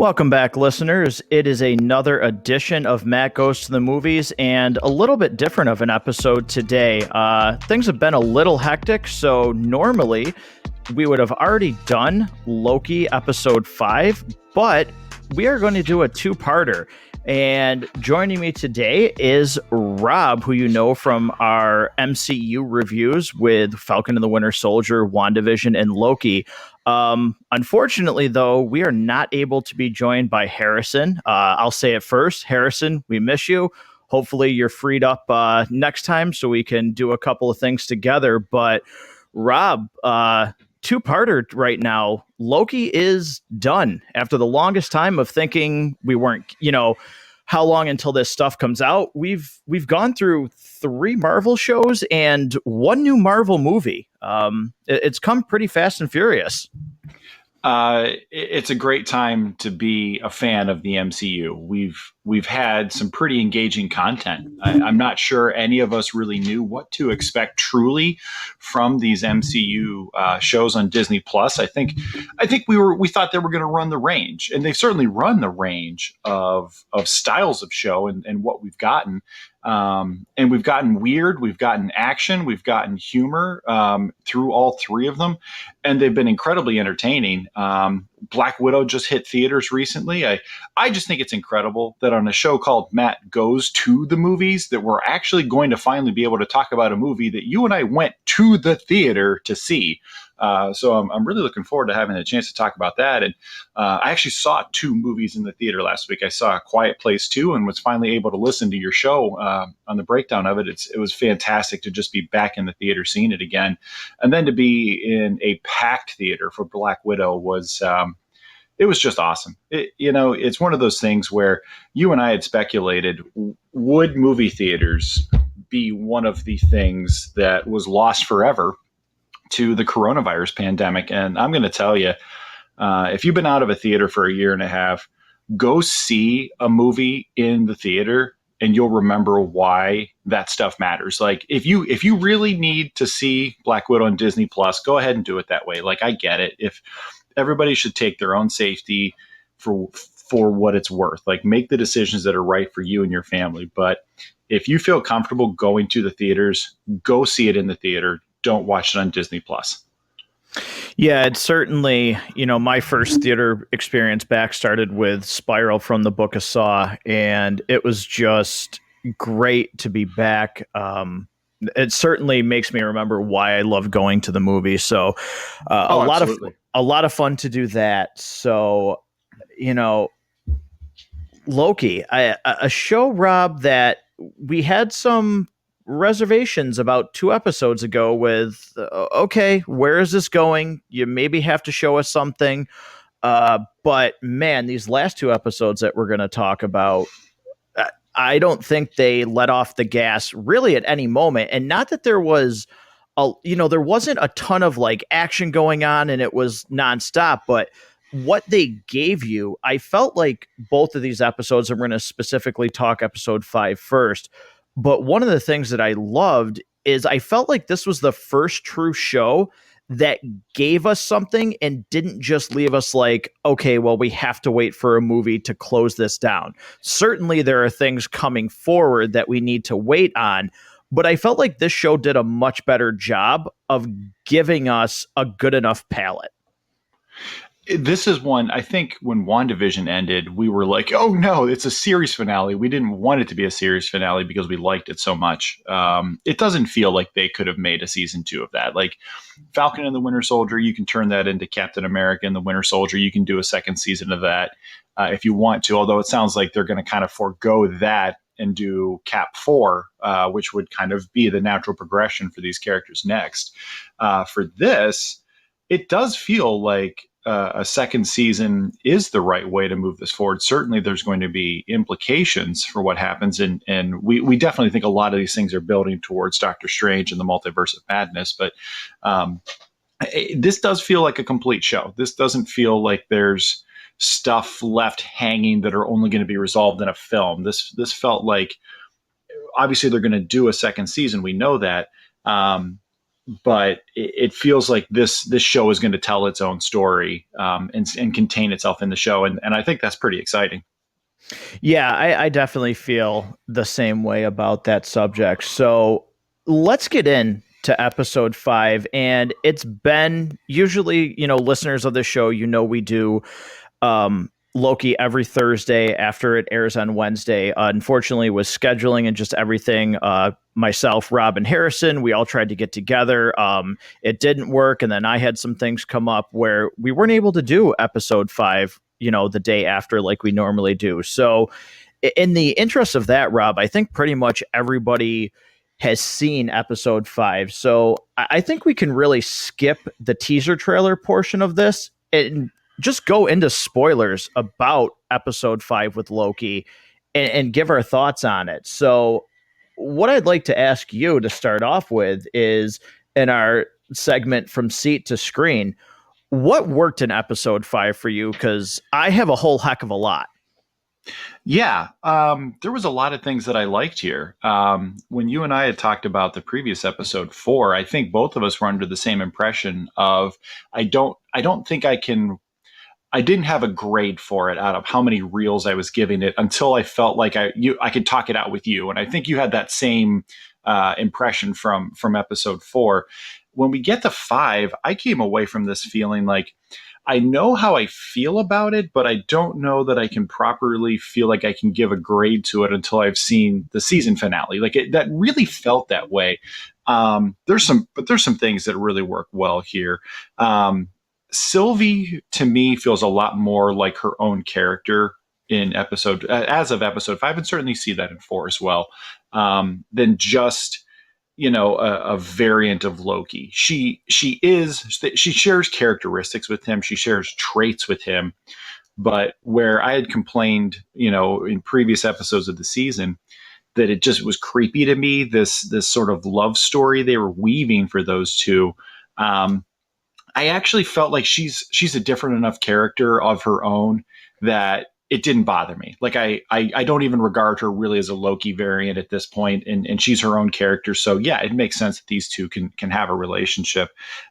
Welcome back, listeners. It is another edition of Matt Goes to the Movies and a little bit different of an episode today. Things have been a little hectic, so normally we would have already done Loki episode 5, but we are going to do a two-parter. And joining me today is Rob, who you know from our MCU reviews with Falcon and the Winter Soldier, WandaVision, and Loki. Unfortunately, though, we are not able to be joined by Harrison. I'll say it first. Harrison, we miss you. Hopefully you're freed up next time so we can do a couple of things together. But Rob, two-parter right now. Loki is done after the longest time of thinking we weren't, how long until this stuff comes out. We've gone through 3 Marvel shows and 1 new Marvel movie. It's come pretty fast and furious. It's a great time to be a fan of the MCU. We've had some pretty engaging content. I'm not sure any of us really knew what to expect truly from these MCU shows on Disney Plus. I think we thought they were going to run the range, and they've certainly run the range of styles of show and what we've gotten. And we've gotten weird, we've gotten action, we've gotten humor through all 3 of them, and they've been incredibly entertaining. Black Widow just hit theaters recently. I just think it's incredible that on a show called Matt Goes to the Movies that we're actually going to finally be able to talk about a movie that you and I went to the theater to see. So I'm really looking forward to having a chance to talk about that. And I actually saw 2 movies in the theater last week. I saw A Quiet Place 2 and was finally able to listen to your show on the breakdown of it. It was fantastic to just be back in the theater seeing it again. And then to be in a packed theater for Black Widow was it was just awesome. It's one of those things where you and I had speculated, would movie theaters be one of the things that was lost forever to the coronavirus pandemic? And I'm going to tell you, if you've been out of a theater for a year and a half, go see a movie in the theater and you'll remember why that stuff matters. Like if you really need to see Black Widow on Disney Plus, go ahead and do it that way. Like I get it. If everybody should take their own safety for what it's worth, like make the decisions that are right for you and your family. But if you feel comfortable going to the theaters, go see it in the theater. Don't watch it on Disney Plus. Yeah, it's certainly, my first theater experience back started with Spiral from the Book of Saw, and it was just great to be back. It certainly makes me remember why I love going to the movie. So a lot of fun to do that. So, Loki, a show, Rob, that we had some reservations about 2 episodes ago with, okay, where is this going? You maybe have to show us something. But man, these last 2 episodes that we're going to talk about, I don't think they let off the gas really at any moment. And not that there was there wasn't a ton of like action going on and it was nonstop, but what they gave you, I felt like both of these episodes, I'm going to specifically talk episode 5 first. But one of the things that I loved is I felt like this was the first true show that gave us something and didn't just leave us like, okay, well, we have to wait for a movie to close this down. Certainly there are things coming forward that we need to wait on, but I felt like this show did a much better job of giving us a good enough palette. This is one, I think when WandaVision ended, we were like, oh no, it's a series finale. We didn't want it to be a series finale because we liked it so much. It doesn't feel like they could have made a season 2 of that. Like Falcon and the Winter Soldier, you can turn that into Captain America and the Winter Soldier. You can do a second season of that if you want to, although it sounds like they're going to kind of forego that and do Cap 4, which would kind of be the natural progression for these characters next. For this, it does feel like a second season is the right way to move this forward. Certainly there's going to be implications for what happens. And we definitely think a lot of these things are building towards Doctor Strange and the Multiverse of Madness. But this does feel like a complete show. This doesn't feel like there's stuff left hanging that are only going to be resolved in a film. This felt like, obviously they're going to do a second season. We know that. but it feels like this show is going to tell its own story, and contain itself in the show, and I think that's pretty exciting. Yeah, I definitely feel the same way about that subject. So let's get in to episode 5. And it's been usually, listeners of the show, we do Loki every Thursday after it airs on Wednesday. Unfortunately, with scheduling and just everything, myself, Rob, and Harrison, we all tried to get together. It didn't work, and then I had some things come up where we weren't able to do episode 5, the day after like we normally do. So, in the interest of that, Rob, I think pretty much everybody has seen episode 5. So I think we can really skip the teaser trailer portion of this and just go into spoilers about episode 5 with Loki and give our thoughts on it. So, what I'd like to ask you to start off with is in our segment from seat to screen, what worked in episode 5 for you? Because I have a whole heck of a lot. Yeah, there was a lot of things that I liked here. When you and I had talked about the previous episode 4, I think both of us were under the same impression of I don't think I didn't have a grade for it out of how many reels I was giving it until I felt like I could talk it out with you, and I think you had that same impression from episode 4. When we get to 5, I came away from this feeling like I know how I feel about it, but I don't know that I can properly feel like I can give a grade to it until I've seen the season finale. That really felt that way. There's some things that really work well here. Sylvie to me feels a lot more like her own character in as of episode 5, and certainly see that in 4 as well, than just a variant of Loki. She shares characteristics with him. She shares traits with him. But where I had complained, in previous episodes of the season, that it just was creepy to me, this sort of love story they were weaving for those two. I actually felt like she's a different enough character of her own that it didn't bother me. Like I don't even regard her really as a Loki variant at this point, and she's her own character. So yeah, it makes sense that these two can have a relationship.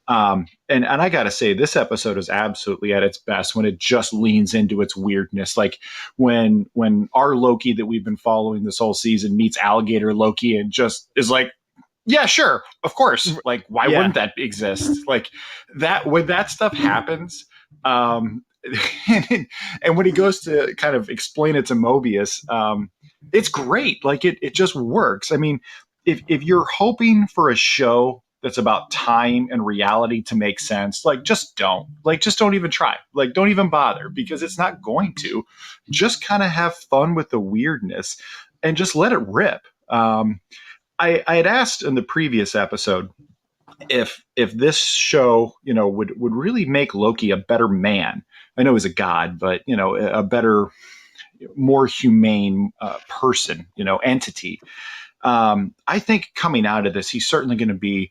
And I gotta say, this episode is absolutely at its best when it just leans into its weirdness. Like when our Loki that we've been following this whole season meets alligator Loki and just is like, yeah, sure, of course. Like, why wouldn't that exist? Like that when that stuff happens, and when he goes to kind of explain it to Mobius, it's great. Like it just works. I mean, if you're hoping for a show that's about time and reality to make sense, just don't even try. Like, don't even bother, because it's not going to. Just kind of have fun with the weirdness and just let it rip. I had asked in the previous episode if this show, would really make Loki a better man. I know he's a god, but a better, more humane person, entity. I think coming out of this, he's certainly going to be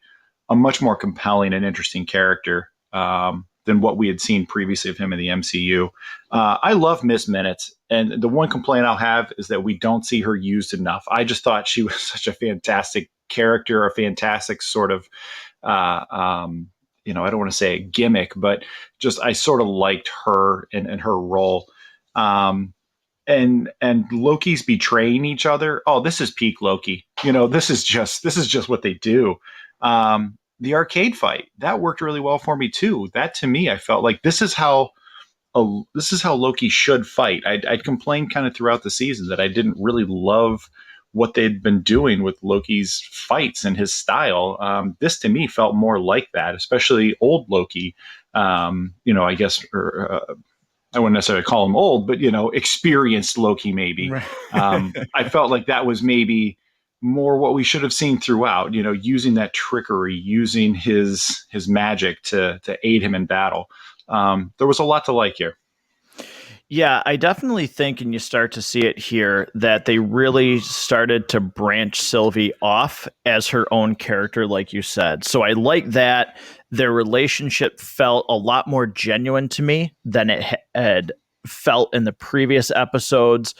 a much more compelling and interesting character than what we had seen previously of him in the MCU. I love Miss Minutes, and the one complaint I'll have is that we don't see her used enough. I just thought she was such a fantastic character, a fantastic sort of, I don't want to say a gimmick, but just I sort of liked her and her role. And Loki's betraying each other. Oh, this is peak Loki. This is just what they do. The arcade fight that worked really well for me too. That to me, I felt like this is how Loki should fight. I'd complained kind of throughout the season that I didn't really love what they'd been doing with Loki's fights and his style. This to me felt more like that, especially old Loki. I guess, I wouldn't necessarily call him old, but experienced Loki maybe. Right. I felt like that was maybe more what we should have seen throughout. Using that trickery, using his magic to aid him in battle. There was a lot to like here. Yeah, I definitely think, and you start to see it here, that they really started to branch Sylvie off as her own character, like you said. So I like that their relationship felt a lot more genuine to me than it had felt in the previous episodes.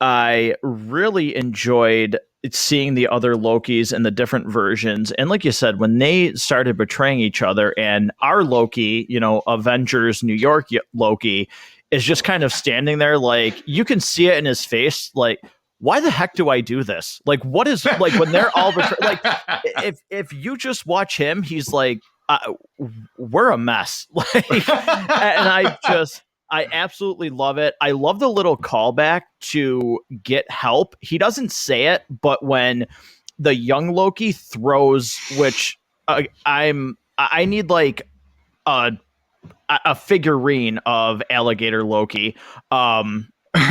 I really enjoyed it's seeing the other Lokis and the different versions. And like you said, when they started betraying each other, and our Loki, Avengers New York Loki, is just kind of standing there, like you can see it in his face, like, why the heck do I do this? Like, what is, like, when they're all like, if you just watch him, he's like, we're a mess. Like, and I absolutely love it. I love the little callback to get help. He doesn't say it, but when the young Loki throws, which I need like a figurine of alligator Loki,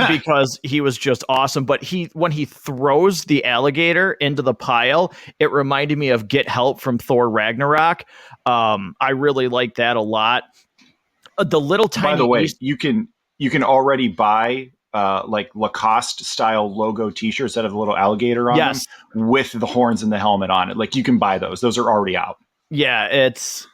because he was just awesome. But when he throws the alligator into the pile, it reminded me of Get Help from Thor Ragnarok. I really like that a lot. The little tiny. By the way, you can already buy like Lacoste style logo T-shirts that have a little alligator on them with the horns and the helmet on it. Like you can buy those; those are already out. Yeah, it's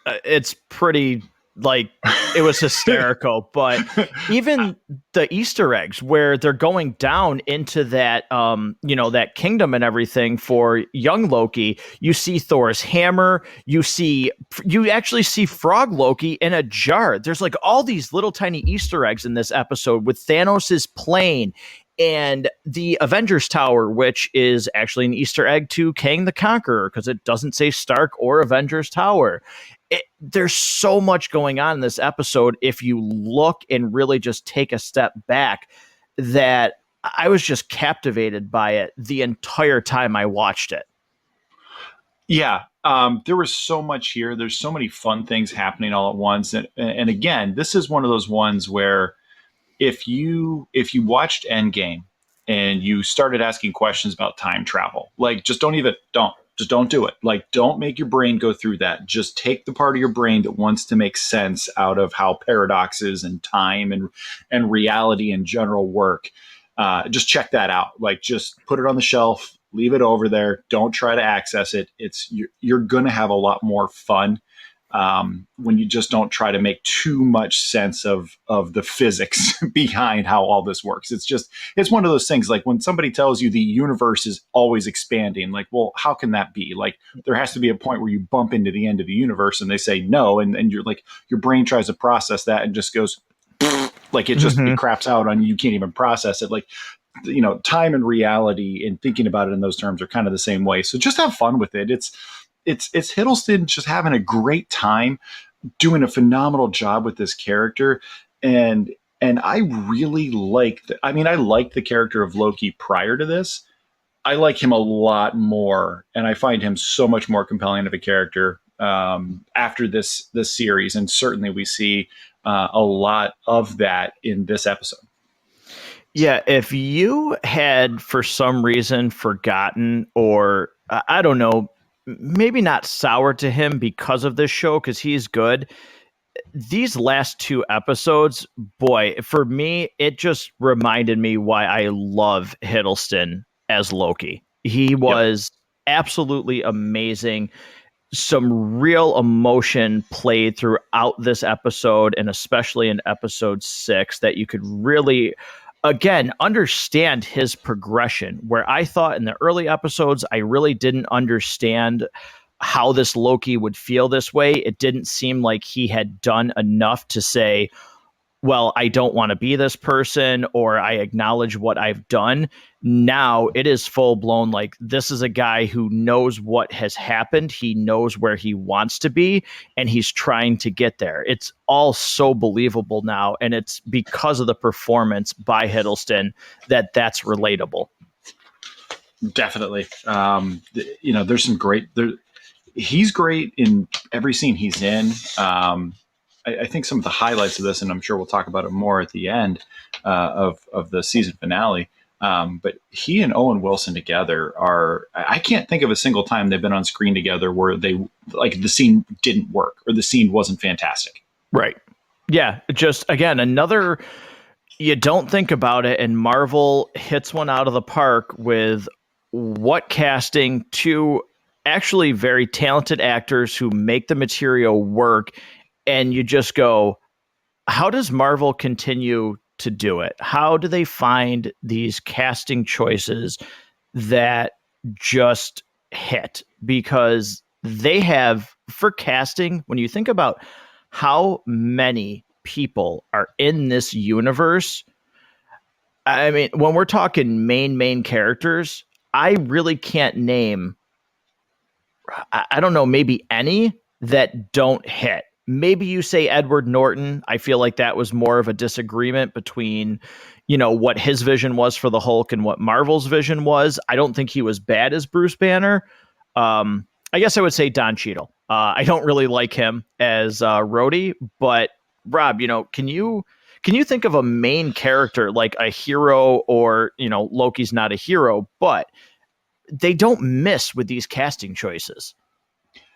pretty, like, it was hysterical. But even the Easter eggs where they're going down into that that kingdom and everything for young Loki, you see Thor's hammer, you actually see Frog Loki in a jar. There's like all these little tiny Easter eggs in this episode with Thanos's plane and the Avengers Tower, which is actually an Easter egg to Kang the Conqueror, because it doesn't say Stark or Avengers Tower. There's so much going on in this episode, if you look and really just take a step back, that I was just captivated by it the entire time I watched it. Yeah, there was so much here. There's so many fun things happening all at once. And again, this is one of those ones where if you watched Endgame and you started asking questions about time travel, like just don't do it. Like, don't make your brain go through that. Just take the part of your brain that wants to make sense out of how paradoxes and time and reality in general work. Just check that out. Like, just put it on the shelf, leave it over there. Don't try to access it. You're going to have a lot more fun when you just don't try to make too much sense of the physics behind how all this works. It's one of those things, like when somebody tells you the universe is always expanding, like, well, how can that be? Like, there has to be a point where you bump into the end of the universe and they say no. And you're like, your brain tries to process that and just goes, like, it just it craps out on you. You can't even process it. Like, time and reality and thinking about it in those terms are kind of the same way. So just have fun with it. It's Hiddleston just having a great time, doing a phenomenal job with this character. And I really I liked the character of Loki prior to this. I like him a lot more, and I find him so much more compelling of a character after this series. And certainly we see a lot of that in this episode. Yeah, if you had for some reason forgotten, or I don't know, maybe not sour to him because of this show, because he's good, these last two episodes, boy, for me, it just reminded me why I love Hiddleston as Loki. He was absolutely amazing. Some real emotion played throughout this episode, and especially in episode 6, that you could really, again, understand his progression, where I thought in the early episodes, I really didn't understand how this Loki would feel this way. It didn't seem like he had done enough to say, well, I don't want to be this person, or I acknowledge what I've done. Now it is full blown, like, this is a guy who knows what has happened. He knows where he wants to be, and he's trying to get there. It's all so believable now, and it's because of the performance by Hiddleston that's relatable. Definitely. There's some great, he's great in every scene he's in. I think some of the highlights of this, and I'm sure we'll talk about it more at the end of the season finale, but he and Owen Wilson together I can't think of a single time they've been on screen together where they, like, the scene didn't work or the scene wasn't fantastic. Right. Yeah. Just, again, another, you don't think about it, and Marvel hits one out of the park with what casting, to actually very talented actors who make the material work. And you just go, how does Marvel continue to do it? How do they find these casting choices that just hit because they have, for casting, when you think about how many people are in this universe, I mean, when we're talking main characters, I really can't name, I don't know, maybe any that don't hit. Maybe you say Edward Norton. I feel like that was more of a disagreement between, what his vision was for the Hulk and what Marvel's vision was. I don't think he was bad as Bruce Banner. I guess I would say Don Cheadle. I don't really like him as Rhodey, but Rob, can you think of a main character like a hero, or Loki's not a hero, but they don't miss with these casting choices.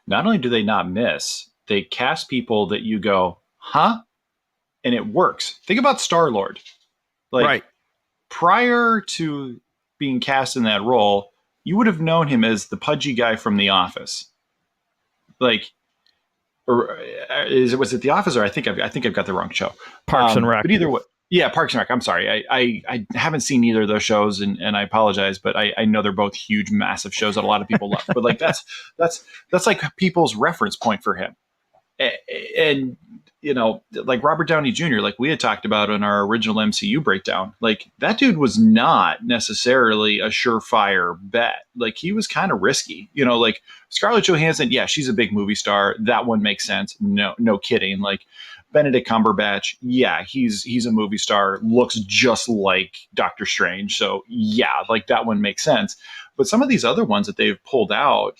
Not only do they not miss, they cast people that you go, huh? And it works. Think about Star-Lord. Like, Right. prior to being cast in that role, you would have known him as the pudgy guy from The Office. Like, or was it The Office, or I think I've got the wrong show. Parks and Rec. But either way, yeah, Parks and Rec. I'm sorry, I haven't seen either of those shows, and I apologize, but I know they're both huge, massive shows that a lot of people love. But like that's like people's reference point for him, and like Robert Downey Jr., like we had talked about in our original MCU breakdown, like that dude was not necessarily a surefire bet. Like he was kind of risky, like Scarlett Johansson. Yeah, she's a big movie star. That one makes sense. No kidding. Like Benedict Cumberbatch. Yeah, he's a movie star. Looks just like Doctor Strange. So yeah, like that one makes sense. But some of these other ones that they've pulled out,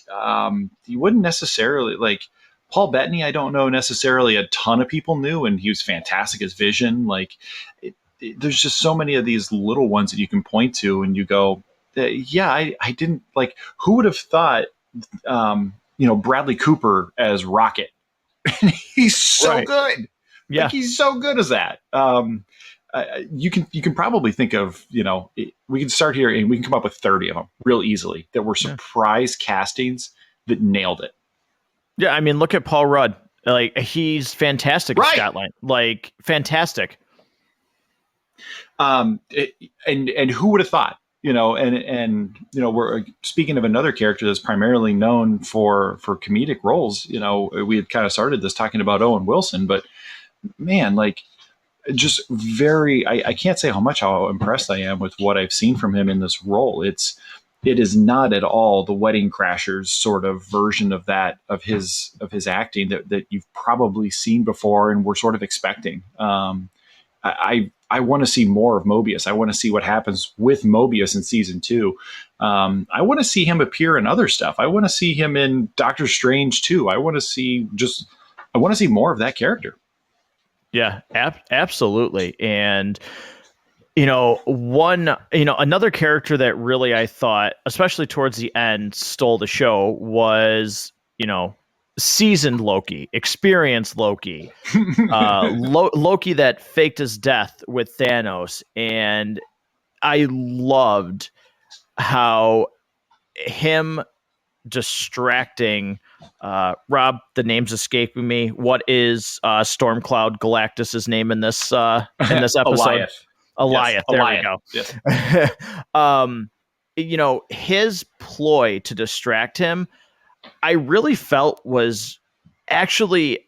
you wouldn't necessarily like. Paul Bettany, I don't know necessarily a ton of people knew, and he was fantastic as Vision. Like, there's just so many of these little ones that you can point to, and you go, yeah, I didn't like. Who would have thought, Bradley Cooper as Rocket? He's so Right. good. Yeah. Like, he's so good as that. You can probably think of, we can start here and we can come up with 30 of them real easily that were surprise castings that nailed it. Yeah, I mean, look at Paul Rudd. Like, he's fantastic as Right. Scotland. Like, fantastic. And who would have thought? We're speaking of another character that's primarily known for comedic roles. We had kind of started this talking about Owen Wilson, but man, like, just I can't say how impressed I am with what I've seen from him in this role. It is not at all the Wedding Crashers sort of version of his acting that you've probably seen before and were sort of expecting. I want to see more of Mobius. I want to see what happens with Mobius in season 2. I want to see him appear in other stuff. I want to see him in Doctor Strange 2. I want to see more of that character. Yeah, absolutely. And another character that really I thought, especially towards the end, stole the show was, seasoned Loki, experienced Loki, Loki that faked his death with Thanos. And I loved how him distracting Rob, the name's escaping me. What is Stormcloud Galactus's name in this episode? Eliath. Yes, there we go. Yes. His ploy to distract him, I really felt was actually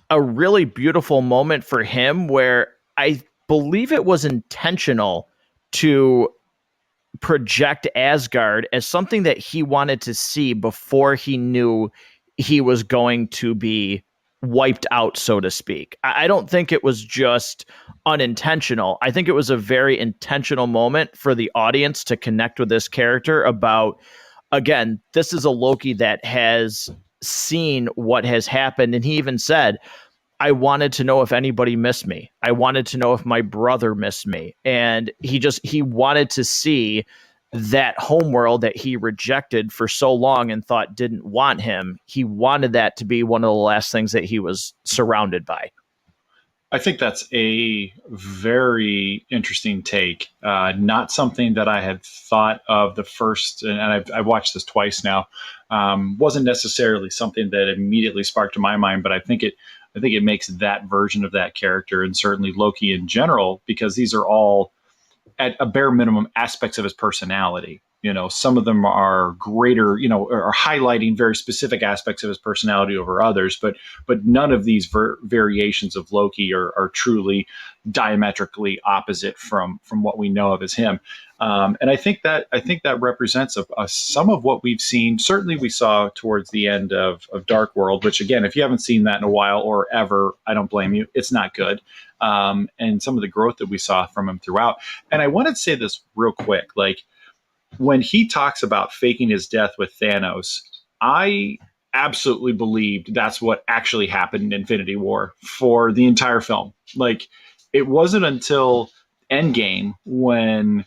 a really beautiful moment for him, where I believe it was intentional to project Asgard as something that he wanted to see before he knew he was going to be wiped out, so to speak. I don't think it was just unintentional. I think it was a very intentional moment for the audience to connect with this character about, again, this is a Loki that has seen what has happened. And he even said, I wanted to know if anybody missed me. I wanted to know if my brother missed me. And he wanted to see that homeworld that he rejected for so long and thought didn't want him. He wanted that to be one of the last things that he was surrounded by. I think that's a very interesting take. Not something that I had thought of the first, and I've watched this twice now. Wasn't necessarily something that immediately sparked to my mind, but I think it makes that version of that character, and certainly Loki in general, because these are all at a bare minimum aspects of his personality Some of them are greater, are highlighting very specific aspects of his personality over others, but none of these variations of Loki are truly diametrically opposite from what we know of as him. And I think that represents some of what we've seen. Certainly, we saw towards the end of Dark World, which again, if you haven't seen that in a while or ever, I don't blame you. It's not good. And some of the growth that we saw from him throughout. And I wanted to say this real quick, like, when he talks about faking his death with Thanos, I absolutely believed that's what actually happened in Infinity War for the entire film. Like, it wasn't until Endgame when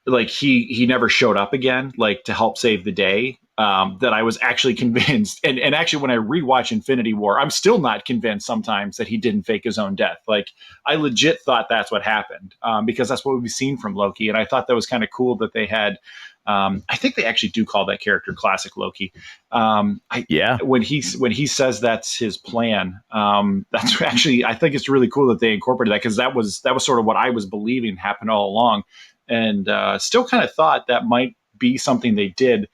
like he never showed up again, like to help save the day. That I was actually convinced, and actually when I rewatch Infinity War, I'm still not convinced sometimes that he didn't fake his own death. Like, I legit thought that's what happened, because that's what we've seen from Loki, and I thought that was kind of cool that they had. I think they actually do call that character Classic Loki. Yeah. When he says that's his plan, that's actually, I think it's really cool that they incorporated that, because that was sort of what I was believing happened all along, and still kind of thought that might be something they did,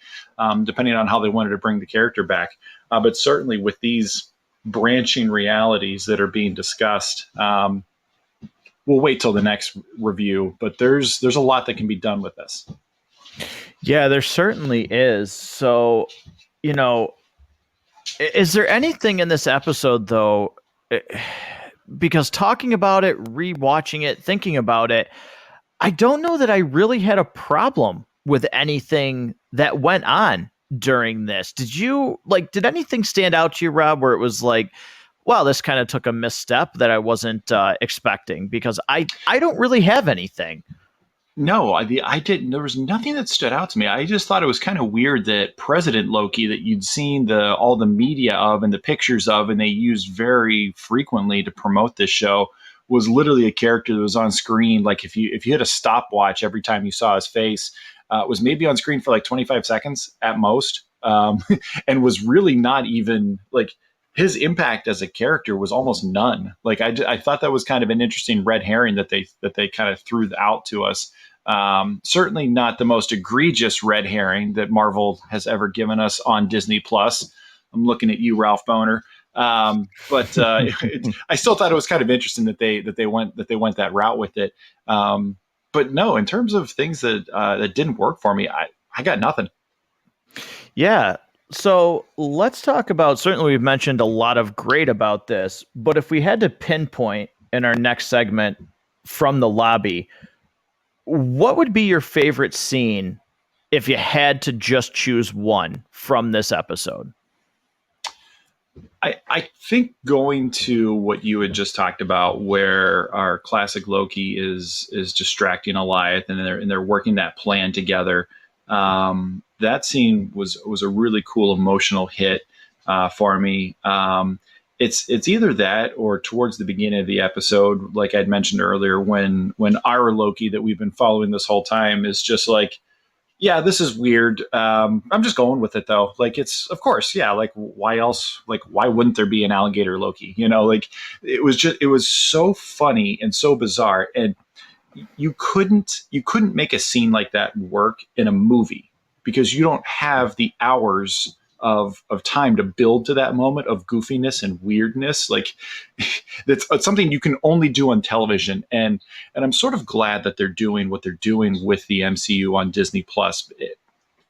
depending on how they wanted to bring the character back. But certainly with these branching realities that are being discussed, we'll wait till the next review. But there's a lot that can be done with this. Yeah, there certainly is. So, is there anything in this episode, though? Because talking about it, rewatching it, thinking about it, I don't know that I really had a problem with anything that went on during this. Did anything stand out to you, Rob, where it was like, wow, this kind of took a misstep that I wasn't expecting? Because I don't really have anything. No, I didn't. There was nothing that stood out to me. I just thought it was kind of weird that President Loki, that you'd seen all the media of and the pictures of, and they used very frequently to promote this show, was literally a character that was on screen. Like, if you had a stopwatch every time you saw his face, was maybe on screen for like 25 seconds at most, and was really not even like, his impact as a character was almost none. Like, I thought that was kind of an interesting red herring that they kind of threw out to us. Certainly not the most egregious red herring that Marvel has ever given us on Disney Plus. I'm looking at you, Ralph Boner. But I still thought it was kind of interesting that they went that route with it. But no, in terms of things that didn't work for me, I got nothing. Yeah. So let's talk about, certainly we've mentioned a lot of great about this, but if we had to pinpoint in our next segment from the lobby, what would be your favorite scene if you had to just choose one from this episode? I think going to what you had just talked about, where our classic Loki is distracting Goliath, and they're working that plan together. That scene was a really cool emotional hit for me. It's either that or towards the beginning of the episode, like I'd mentioned earlier, when our Loki that we've been following this whole time is just like, yeah, this is weird. I'm just going with it though. Like, it's, of course, yeah. Like, why else? Like, why wouldn't there be an alligator Loki? Like, it was so funny and so bizarre, and you couldn't make a scene like that work in a movie, because you don't have the hours of time to build to that moment of goofiness and weirdness. Like, it's something you can only do on television, and I'm sort of glad that they're doing what they're doing with the MCU on Disney Plus.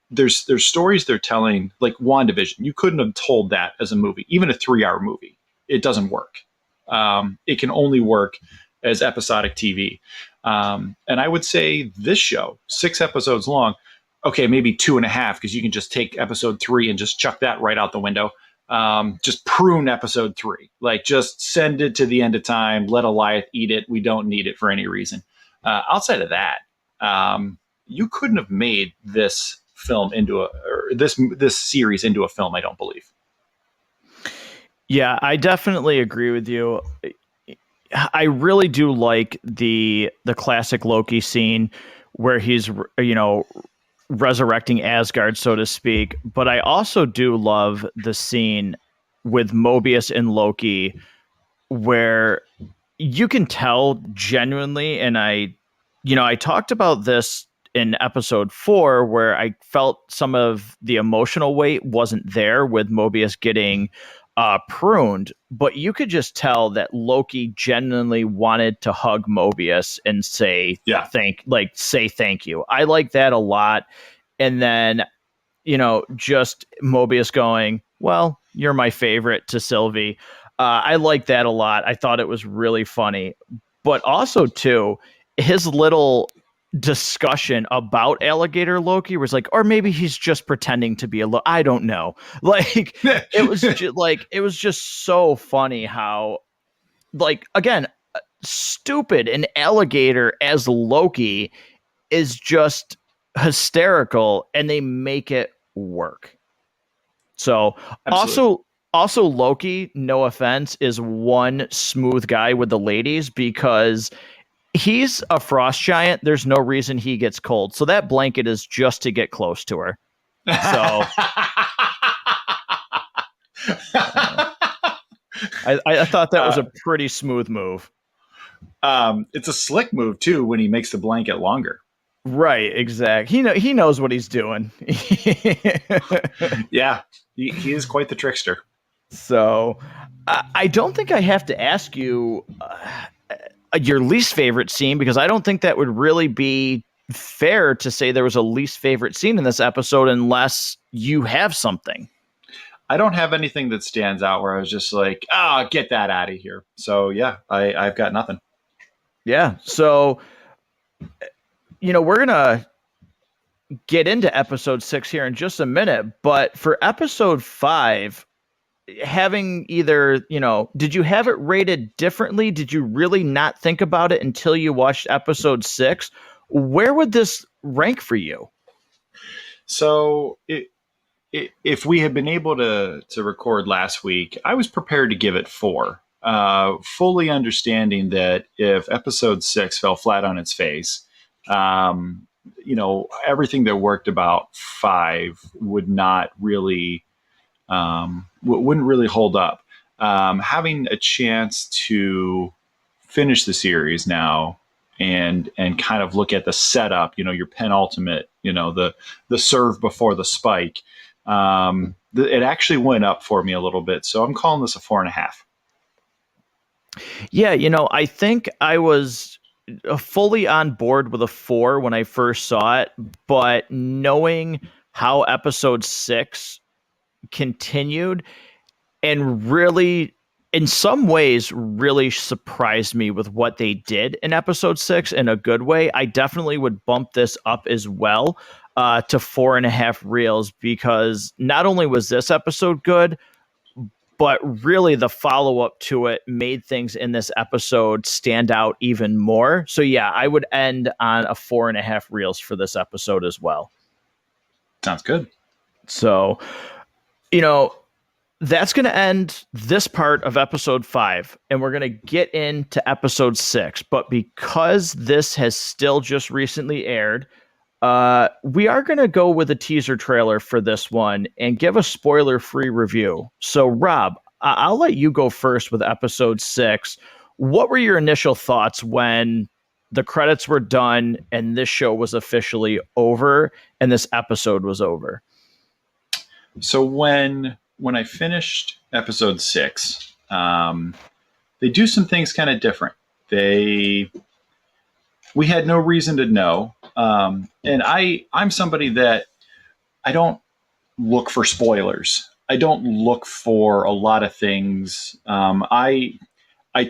There's stories they're telling, like WandaVision. You couldn't have told that as a movie, even a 3-hour movie. It doesn't work. It can only work as episodic TV. And I would say this show, 6 episodes long, okay, maybe 2.5, because you can just take episode 3 and just chuck that right out the window. Just prune episode 3, like, just send it to the end of time. Let Goliath eat it. We don't need it for any reason. Outside of that, you couldn't have made this film this series into a film, I don't believe. Yeah, I definitely agree with you. I really do like the classic Loki scene where he's, resurrecting Asgard, so to speak. But I also do love the scene with Mobius and Loki where you can tell genuinely, and I talked about this in episode 4 where I felt some of the emotional weight wasn't there with Mobius getting pruned, but you could just tell that Loki genuinely wanted to hug Mobius and say Yeah. say thank you. I like that a lot. And then, just Mobius going, well, you're my favorite to Sylvie. I like that a lot. I thought it was really funny. But also, too, his little discussion about alligator Loki was like, or maybe he's just pretending to be I don't know. Like, it was just so funny how, like, again, stupid, an alligator as Loki is just hysterical, and they make it work. So Absolutely. also Loki, no offense, is one smooth guy with the ladies because he's a frost giant. There's no reason he gets cold. So that blanket is just to get close to her. So I thought that was a pretty smooth move. It's a slick move too when he makes the blanket longer. Right, exactly. He knows what he's doing. Yeah, he is quite the trickster. So I don't think I have to ask you your least favorite scene, because I don't think that would really be fair to say there was a least favorite scene in this episode unless you have something. I don't have anything that stands out where I was just like, get that out of here. So yeah, I've got nothing. Yeah. So, we're going to get into episode 6 here in just a minute, but for episode 5, having either, did you have it rated differently? Did you really not think about it until you watched episode 6? Where would this rank for you? So if we had been able to record last week, I was prepared to give it 4, fully understanding that if episode 6 fell flat on its face, everything that worked about 5 would not really wouldn't really hold up. Having a chance to finish the series now and kind of look at the setup, your penultimate, the serve before the spike, it actually went up for me a little bit. So I'm calling this a 4.5. Yeah, I think I was fully on board with a 4 when I first saw it, but knowing how episode 6 continued and really, in some ways, really surprised me with what they did in episode 6 in a good way, I definitely would bump this up as well to 4.5 reels, because not only was this episode good, but really the follow-up to it made things in this episode stand out even more. So yeah, I would end on a 4.5 reels for this episode as well. Sounds good. So, that's going to end this part of episode 5, and we're going to get into episode 6. But because this has still just recently aired, we are going to go with a teaser trailer for this one and give a spoiler-free review. So, Rob, I'll let you go first with episode 6. What were your initial thoughts when the credits were done and this show was officially over and this episode was over? So when I finished episode 6, they do some things kind of different. We had no reason to know. And I'm somebody that I don't look for spoilers. I don't look for a lot of things. I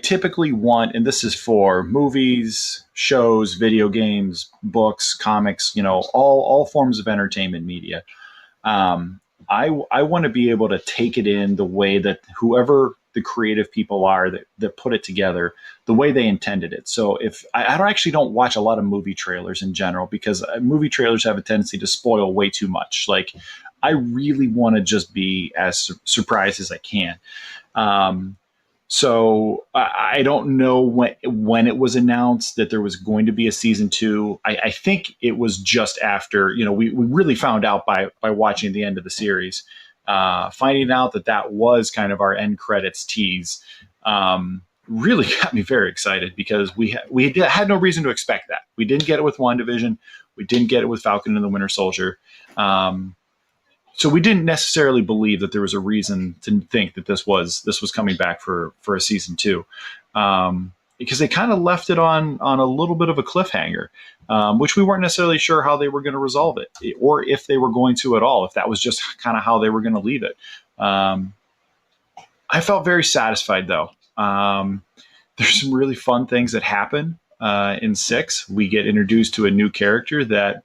typically want, and this is for movies, shows, video games, books, comics, all forms of entertainment media. I want to be able to take it in the way that whoever the creative people are that put it together, the way they intended it. So if I don't watch a lot of movie trailers in general, because movie trailers have a tendency to spoil way too much. Like, I really want to just be as surprised as I can. So I don't know when it was announced that there was going to be a season 2. I think it was just after, we really found out by watching the end of the series, finding out that was kind of our end credits tease. Really got me very excited, because we had no reason to expect that. We didn't get it with WandaVision. We didn't get it with Falcon and the Winter Soldier. So we didn't necessarily believe that there was a reason to think that this was coming back for a season 2, because they kind of left it on a little bit of a cliffhanger, which we weren't necessarily sure how they were going to resolve it, or if they were going to at all. If that was just kind of how they were going to leave it. I felt very satisfied though. There's some really fun things that happen in 6. We get introduced to a new character that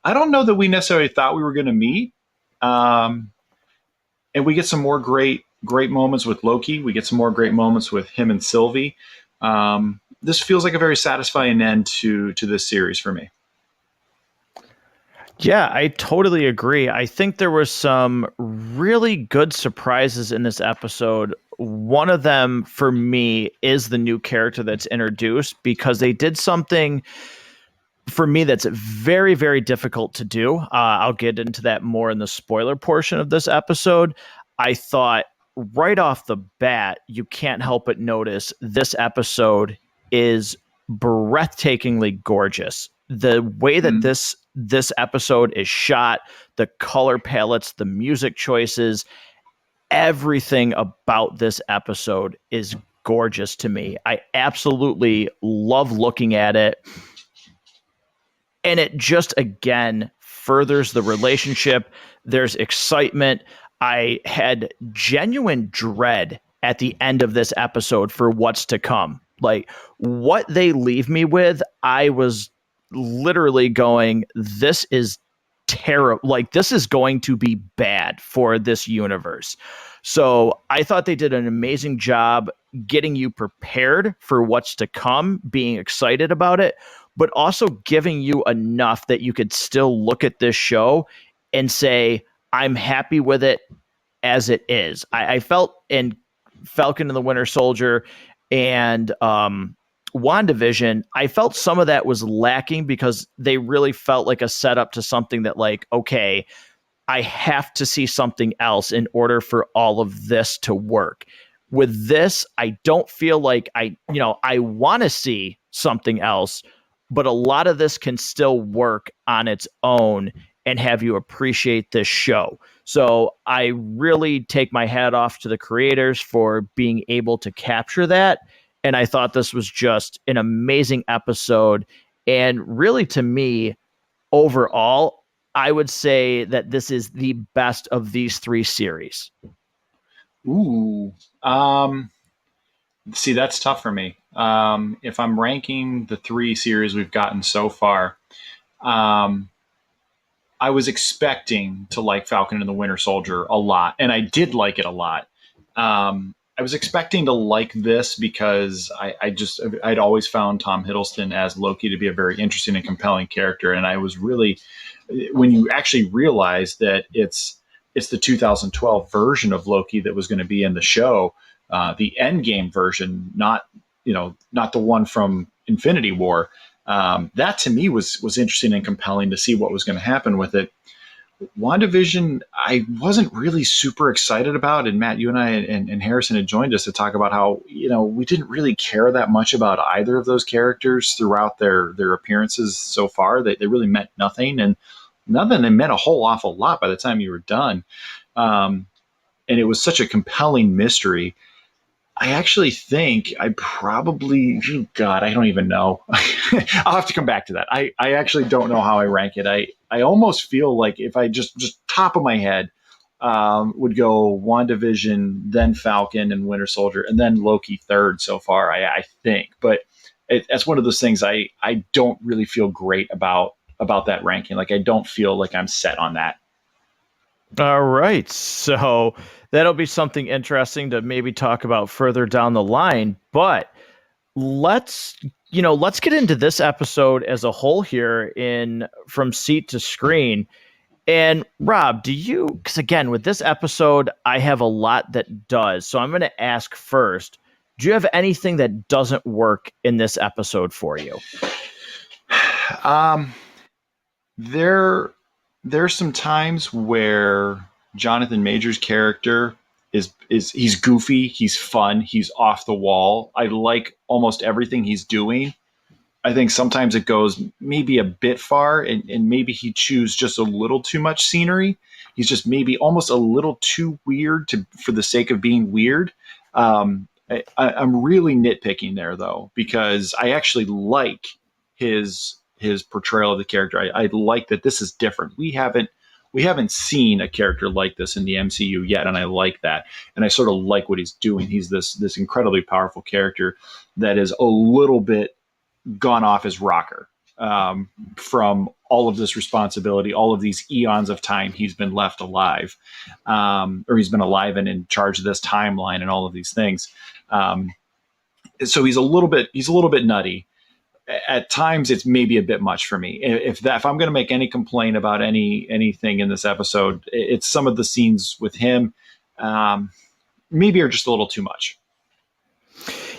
I don't know that we necessarily thought we were going to meet. And we get some more great moments with Loki. We get some more great moments with him and Sylvie. This feels like a very satisfying end to this series for me. Yeah, I totally agree. I think there were some really good surprises in this episode. One of them for me is the new character that's introduced, because they did something for me that's very, very difficult to do. I'll get into that more in the spoiler portion of this episode. I thought right off the bat, you can't help but notice this episode is breathtakingly gorgeous. The way that this episode is shot, the color palettes, the music choices, everything about this episode is gorgeous to me. I absolutely love looking at it. And it just, again, furthers the relationship. There's excitement. I had genuine dread at the end of this episode for what's to come. Like, what they leave me with, I was literally going, this is terrible. Like, this is going to be bad for this universe. So I thought they did an amazing job getting you prepared for what's to come, being excited about it, but also giving you enough that you could still look at this show and say, I'm happy with it as it is. I felt in Falcon and the Winter Soldier and WandaVision, I felt some of that was lacking because they really felt like a setup to something that, like, okay, I have to see something else in order for all of this to work. With this, I don't feel like I want to see something else, but a lot of this can still work on its own and have you appreciate this show. So I really take my hat off to the creators for being able to capture that. And I thought this was just an amazing episode. And really, to me, overall, I would say that this is the best of these 3 series. Ooh. See, that's tough for me. If I'm ranking the 3 series we've gotten so far, I was expecting to like Falcon and the Winter Soldier a lot, and I did like it a lot. I was expecting to like this because I'd always found Tom Hiddleston as Loki to be a very interesting and compelling character, and I was really, when you actually realize that it's the 2012 version of Loki that was going to be in the show, the Endgame version, not the one from Infinity War. That to me was interesting and compelling to see what was going to happen with it. WandaVision, I wasn't really super excited about, and Matt, you and I and Harrison had joined us to talk about how we didn't really care that much about either of those characters throughout their appearances so far. They really meant nothing, and none of them meant a whole awful lot by the time you were done. And it was such a compelling mystery. I actually think I probably, God, I don't even know. I'll have to come back to that. I actually don't know how I rank it. I almost feel like if I just top of my head would go WandaVision, then Falcon and Winter Soldier, and then Loki third so far, I think. But that's one of those things I don't really feel great about that ranking. Like, I don't feel like I'm set on that. All right. So that'll be something interesting to maybe talk about further down the line. But let's get into this episode as a whole here in From Seat to Screen. And Rob, because again, with this episode, I have a lot that does. So I'm going to ask first, do you have anything that doesn't work in this episode for you? There's some times where Jonathan Major's character he's goofy, he's fun, he's off the wall. I like almost everything he's doing. I think sometimes it goes maybe a bit far, and maybe he chews just a little too much scenery. He's just maybe almost a little too weird for the sake of being weird. I'm really nitpicking there though, because I actually like his portrayal of the character. I like that this is different. We haven't seen a character like this in the MCU yet, and I like that. And I sort of like what he's doing. He's this incredibly powerful character that is a little bit gone off his rocker, from all of this responsibility, all of these eons of time he's been left alive, or he's been alive and in charge of this timeline and all of these things. So he's a little bit nutty. At times, it's maybe a bit much for me. If I'm going to make any complaint about anything in this episode, it's some of the scenes with him, maybe are just a little too much.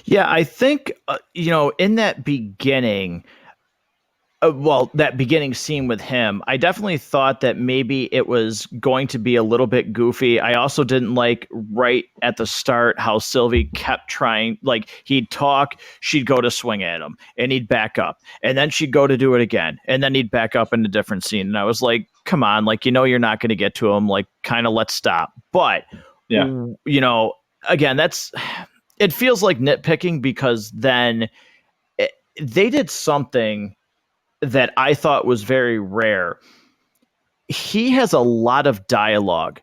Yeah, I think, in that beginning, that beginning scene with him, I definitely thought that maybe it was going to be a little bit goofy. I also didn't like right at the start how Sylvie kept trying, like he'd talk, she'd go to swing at him and he'd back up and then she'd go to do it again. And then he'd back up in a different scene. And I was like, come on, like, you're not going to get to him. Like, kind of let's stop. But, Yeah. Again, it feels like nitpicking because then they did something that I thought was very rare. He has a lot of dialogue,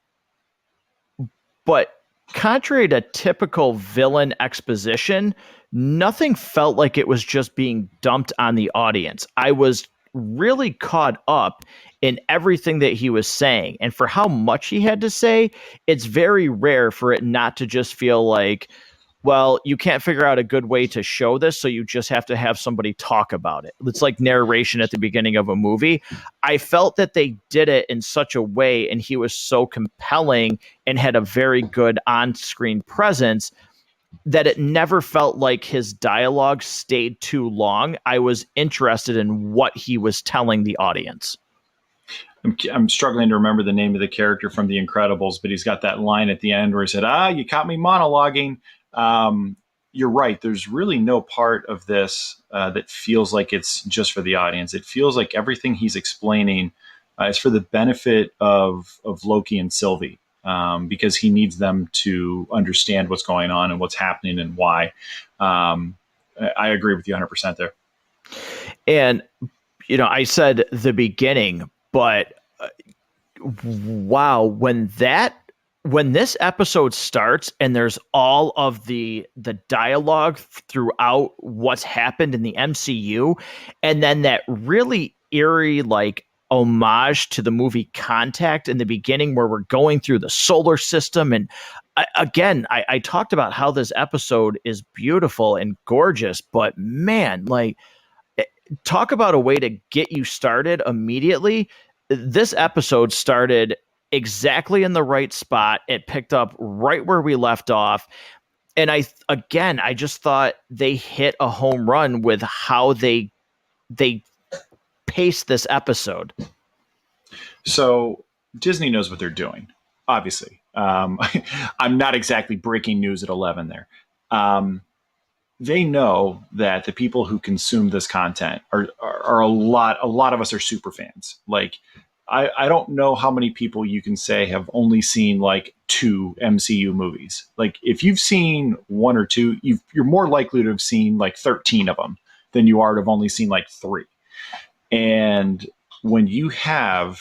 but contrary to typical villain exposition, nothing felt like it was just being dumped on the audience. I was really caught up in everything that he was saying. And for how much he had to say, it's very rare for it not to just feel like, well, you can't figure out a good way to show this, so you just have to have somebody talk about it. It's like narration at the beginning of a movie. I felt that they did it in such a way, and he was so compelling and had a very good on-screen presence that it never felt like his dialogue stayed too long. I was interested in what he was telling the audience. I'm struggling to remember the name of the character from The Incredibles, but he's got that line at the end where he said, you caught me monologuing. You're right. There's really no part of this that feels like it's just for the audience. It feels like everything he's explaining is for the benefit of Loki and Sylvie, because he needs them to understand what's going on and what's happening and why. I agree with you 100% there. And, I said the beginning, but wow, when this episode starts and there's all of the dialogue throughout what's happened in the MCU, and then that really eerie, like, homage to the movie Contact in the beginning where we're going through the solar system. And I talked about how this episode is beautiful and gorgeous, but man, like, talk about a way to get you started immediately. This episode started exactly in the right spot. It picked up right where we left off. And I just thought they hit a home run with how they paced this episode. So Disney knows what they're doing, obviously. I'm not exactly breaking news at 11 there. They know that the people who consume this content are a lot of us are super fans. Like, I don't know how many people you can say have only seen like 2 MCU movies. Like, if you've seen 1 or 2, you're more likely to have seen like 13 of them than you are to have only seen like 3. And when you have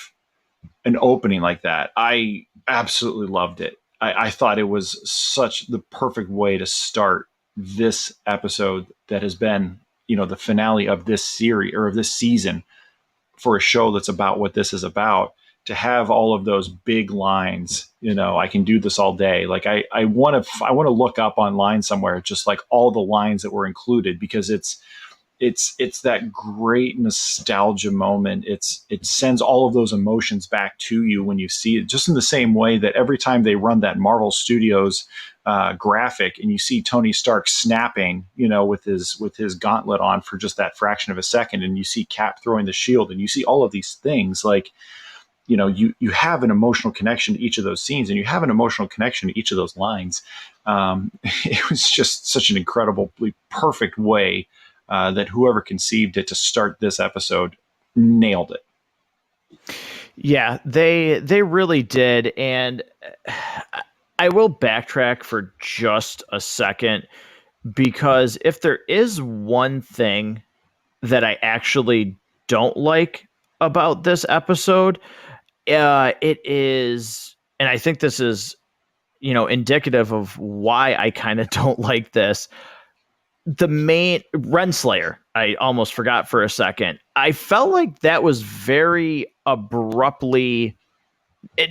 an opening like that, I absolutely loved it. I thought it was such the perfect way to start this episode that has been, the finale of this series or of this season for a show that's about what this is about. To have all of those big lines, I can do this all day. Like, I want to look up online somewhere just like all the lines that were included, because it's that great nostalgia moment. It sends all of those emotions back to you when you see it, just in the same way that every time they run that Marvel Studios graphic and you see Tony Stark snapping, with his gauntlet on for just that fraction of a second, and you see Cap throwing the shield, and you see all of these things, like, you have an emotional connection to each of those scenes, and you have an emotional connection to each of those lines. It was just such an incredibly perfect way that whoever conceived it to start this episode nailed it. Yeah, they really did, and I will backtrack for just a second because if there is one thing that I actually don't like about this episode, it is, and I think this is, indicative of why I kind of don't like this. The main Renslayer, I almost forgot for a second. I felt like that was very abruptly,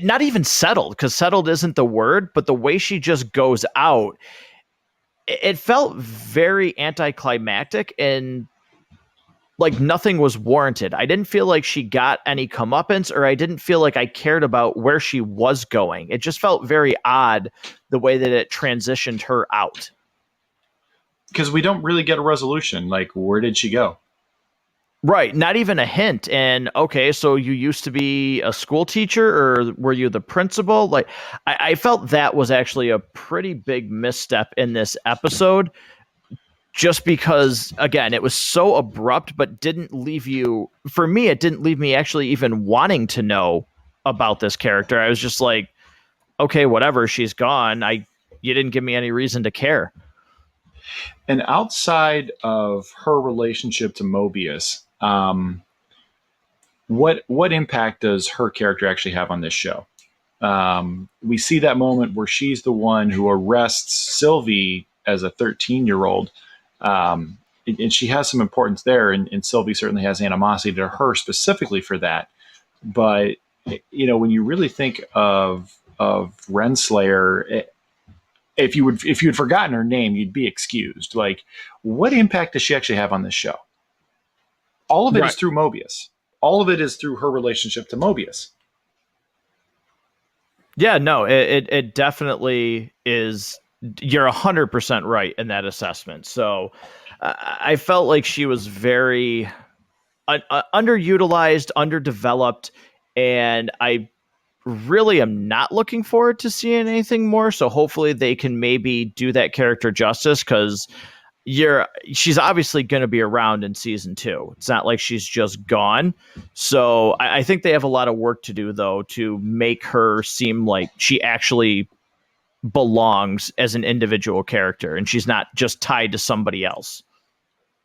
not even settled, because settled isn't the word, but the way she just goes out, it felt very anticlimactic and like nothing was warranted. I didn't feel like she got any comeuppance, or I didn't feel like I cared about where she was going. It just felt very odd the way that it transitioned her out. Because we don't really get a resolution. Like, where did she go? Right, not even a hint. And okay, so you used to be a school teacher, or were you the principal? Like, I felt that was actually a pretty big misstep in this episode, just because, again, it was so abrupt, but didn't leave you, for me, it didn't leave me actually even wanting to know about this character. I was just like, okay, whatever, she's gone. You didn't give me any reason to care. And outside of her relationship to Mobius, what impact does her character actually have on this show? We see that moment where she's the one who arrests Sylvie as a 13-year-old, and she has some importance there. And Sylvie certainly has animosity to her specifically for that. But when you really think of Renslayer, if you had forgotten her name, you'd be excused. Like, what impact does she actually have on this show? All of it is through Mobius. All of it is through her relationship to Mobius. Yeah, no, it definitely is. You're 100% right in that assessment. So I felt like she was very underutilized, underdeveloped, and I really am not looking forward to seeing anything more. So hopefully they can maybe do that character justice, because she's obviously going to be around in season 2. It's not like she's just gone. So I think they have a lot of work to do, though, to make her seem like she actually belongs as an individual character and she's not just tied to somebody else.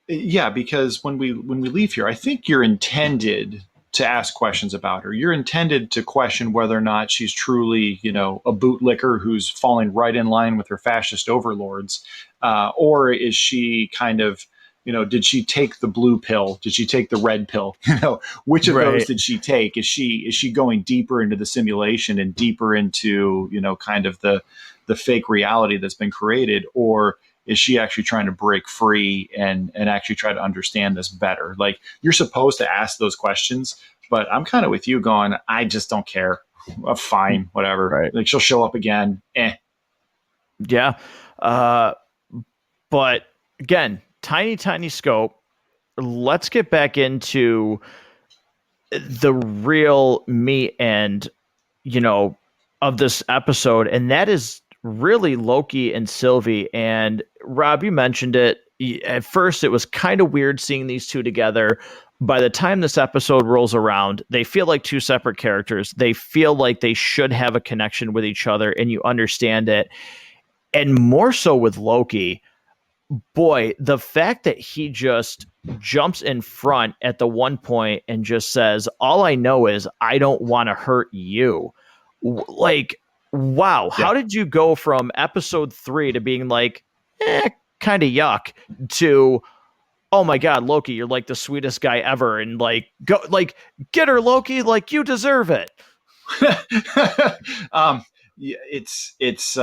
Yeah, because when we leave here, I think you're intended to ask questions about her. You're intended to question whether or not she's truly, a bootlicker who's falling right in line with her fascist overlords, or is she kind of, did she take the blue pill? Did she take the red pill? Which of those did she take? Is she going deeper into the simulation and deeper into, kind of the fake reality that's been created, or is she actually trying to break free and actually try to understand this better? Like, you're supposed to ask those questions, but I'm kind of with you going, I just don't care. Fine, whatever. Right. Like, she'll show up again. Yeah. But again, tiny scope. Let's get back into the real meat and, of this episode. And that is really Loki and Sylvie. And Rob, you mentioned it. At first, it was kind of weird seeing these two together. By the time this episode rolls around, they feel like two separate characters. They feel like they should have a connection with each other, and you understand it. And more so with Loki, boy, the fact that he just jumps in front at the one point and just says, all I know is I don't want to hurt you. Like, wow, how did you go from episode 3 to being like, kind of yuck, to, oh my God, Loki, you're like the sweetest guy ever, and like, go, like, get her, Loki, like, you deserve it. It's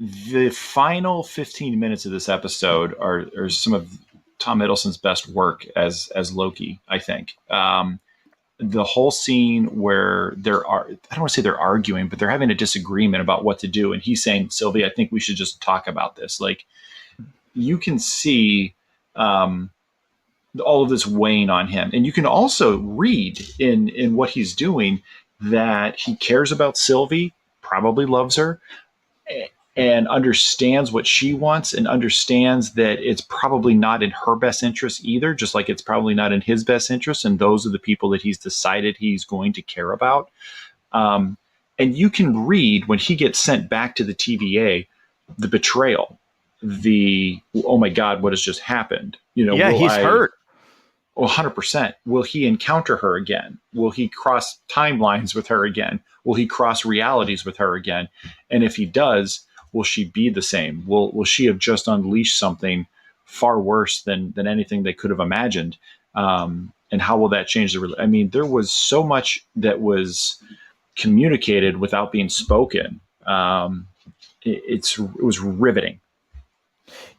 the final 15 minutes of this episode are some of Tom Hiddleston's best work as Loki, I think. The whole scene where I don't want to say they're arguing, but they're having a disagreement about what to do. And he's saying, Sylvie, I think we should just talk about this. Like, you can see all of this weighing on him. And you can also read in what he's doing that he cares about Sylvie, probably loves her. and understands what she wants and understands that it's probably not in her best interest either, just like it's probably not in his best interest. And those are the people that he's decided he's going to care about. Um, and you can read when he gets sent back to the TVA, the betrayal, the, oh my God, what has just happened? Yeah, he's hurt. 100%. Will he encounter her again? Will he cross timelines with her again? Will he cross realities with her again? And if he does, will she be the same? Will she have just unleashed something far worse than anything they could have imagined? And how will that change I mean, there was so much that was communicated without being spoken. It was riveting.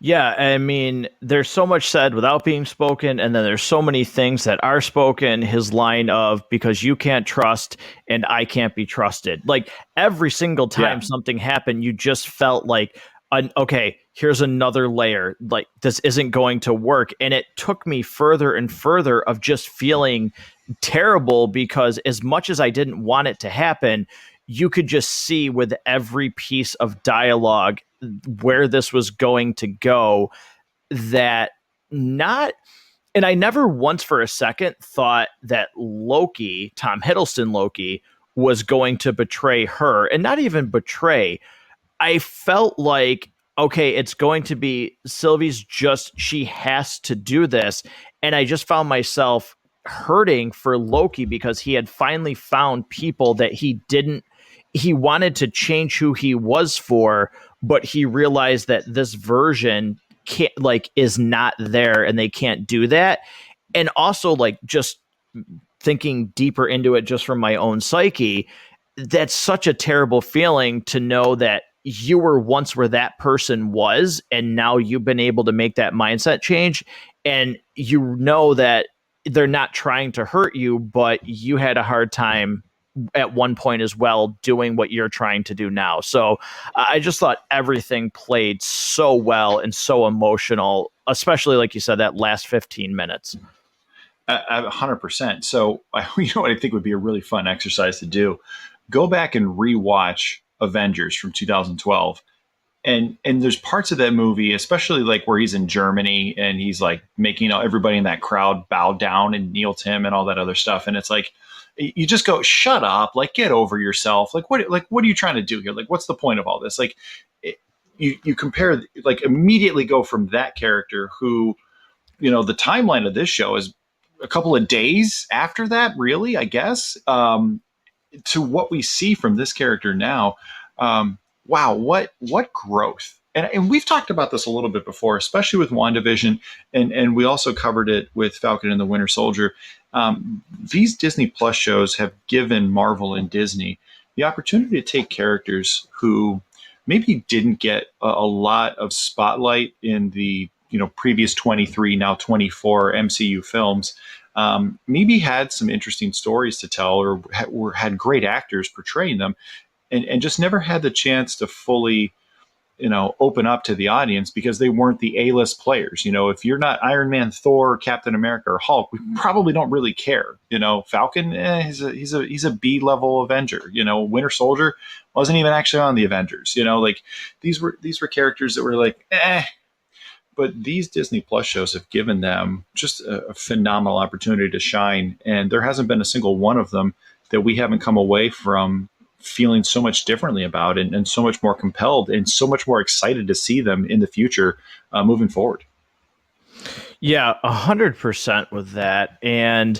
Yeah, I mean, there's so much said without being spoken, and then there's so many things that are spoken. His line of, because you can't trust and I can't be trusted. Like every single time something happened, you just felt like, okay, here's another layer. Like this isn't going to work. And it took me further and further of just feeling terrible, because as much as I didn't want it to happen, you could just see with every piece of dialogue where this was going to go. That not, and I never once for a second thought that Loki, Tom Hiddleston Loki, was going to betray her, and not even betray. I felt like, okay, it's going to be Sylvie's she has to do this. And I just found myself hurting for Loki, because he had finally found people that he wanted to change who he was for, but he realized that this version can't, like, is not there, and they can't do that. And also, like, just thinking deeper into it just from my own psyche, that's such a terrible feeling to know that you were once where that person was, and now you've been able to make that mindset change, and you know that they're not trying to hurt you, but you had a hard time at one point as well doing what you're trying to do now. So I just thought everything played so well and so emotional, especially like you said, that last 15 minutes. 100%. So you know what I think would be a really fun exercise to do? Go back and rewatch Avengers from 2012. And there's parts of that movie, especially like where he's in Germany and he's like making everybody in that crowd bow down and kneel to him and all that other stuff. And it's like, you just go, shut up, like, get over yourself. Like, what are you trying to do here? Like, what's the point of all this? Like, you compare, like, immediately go from that character who, the timeline of this show is a couple of days after that, really, I guess, to what we see from this character now. Wow, what growth. And we've talked about this a little bit before, especially with WandaVision, and we also covered it with Falcon and the Winter Soldier. These Disney Plus shows have given Marvel and Disney the opportunity to take characters who maybe didn't get a lot of spotlight in the previous 23, now 24 MCU films, maybe had some interesting stories to tell, or had great actors portraying them, and just never had the chance to fully open up to the audience because they weren't the A-list players. If you're not Iron Man, Thor, Captain America, or Hulk, we probably don't really care. Falcon, he's a B-level Avenger. Winter Soldier wasn't even actually on the Avengers. Like these were characters that were like, eh. But these Disney Plus shows have given them just a phenomenal opportunity to shine, and there hasn't been a single one of them that we haven't come away from feeling so much differently about, and so much more compelled and so much more excited to see them in the future moving forward. Yeah, 100% with that. And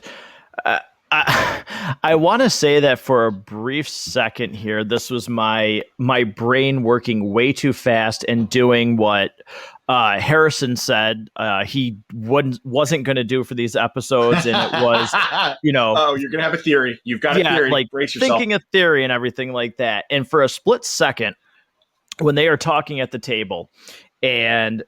I want to say that for a brief second here, this was my brain working way too fast and doing what Harrison said he wasn't going to do for these episodes, and it was, oh, you're going to have a theory. You've got a theory. Like brace yourself. Thinking a theory and everything like that. And for a split second, when they are talking at the table, and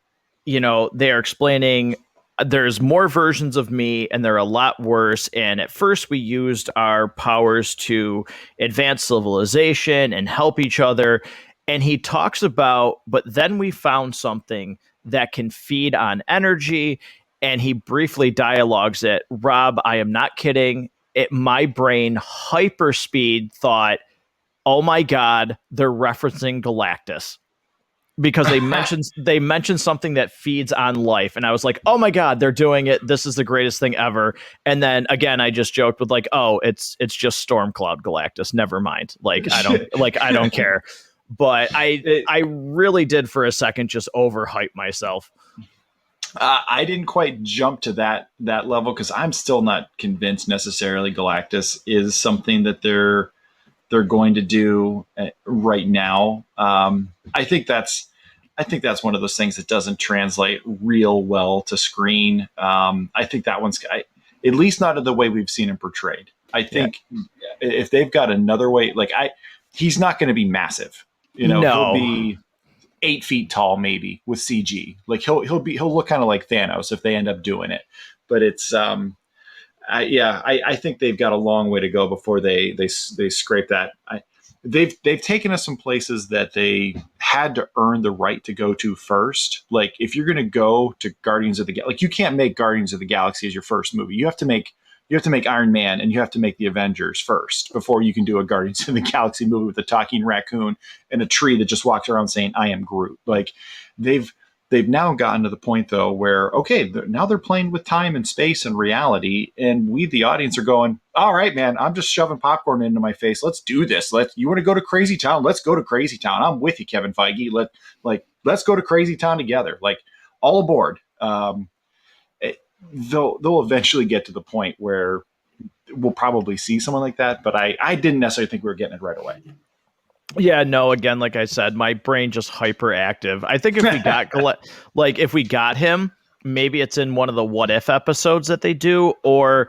they are explaining, there's more versions of me and they're a lot worse. And at first we used our powers to advance civilization and help each other. And he talks about, but then we found something that can feed on energy. And he briefly dialogues it. Rob, I am not kidding. My brain hyperspeed thought, oh my God, they're referencing Galactus. because they mentioned something that feeds on life, and I was like, oh my god, they're doing it. This is the greatest thing ever. And then again, I just joked with like, oh, it's just Stormcloud Galactus. Never mind. I don't care. But I really did for a second just overhype myself. I didn't quite jump to that level because I'm still not convinced necessarily Galactus is something that they're going to do right now. I think that's one of those things that doesn't translate real well to screen. I think that one's at least not in the way we've seen him portrayed. I think if they've got another way, he's not going to be massive. No. He'll be 8 feet tall, maybe with CG. Like he'll look kind of like Thanos if they end up doing it. But it's I think they've got a long way to go before they scrape that. They've taken us some places that they had to earn the right to go to first. Like if you're going to go to Guardians of the Galaxy, you can't make Guardians of the Galaxy as your first movie. You have to make Iron Man and you have to make the Avengers first before you can do a Guardians of the Galaxy movie with a talking raccoon and a tree that just walks around saying, I am Groot. Like they've now gotten to the point though where, okay, now they're playing with time and space and reality. And we, the audience, are going, all right, man, I'm just shoving popcorn into my face. Let's do this. You want to go to Crazy Town? Let's go to Crazy Town. I'm with you, Kevin Feige. Let's go to Crazy Town together. Like all aboard. They'll eventually get to the point where we'll probably see someone like that. But I didn't necessarily think we were getting it right away. Yeah, no, again, like I said, my brain just hyperactive. I think if we got if we got him, maybe it's in one of the What If episodes that they do, or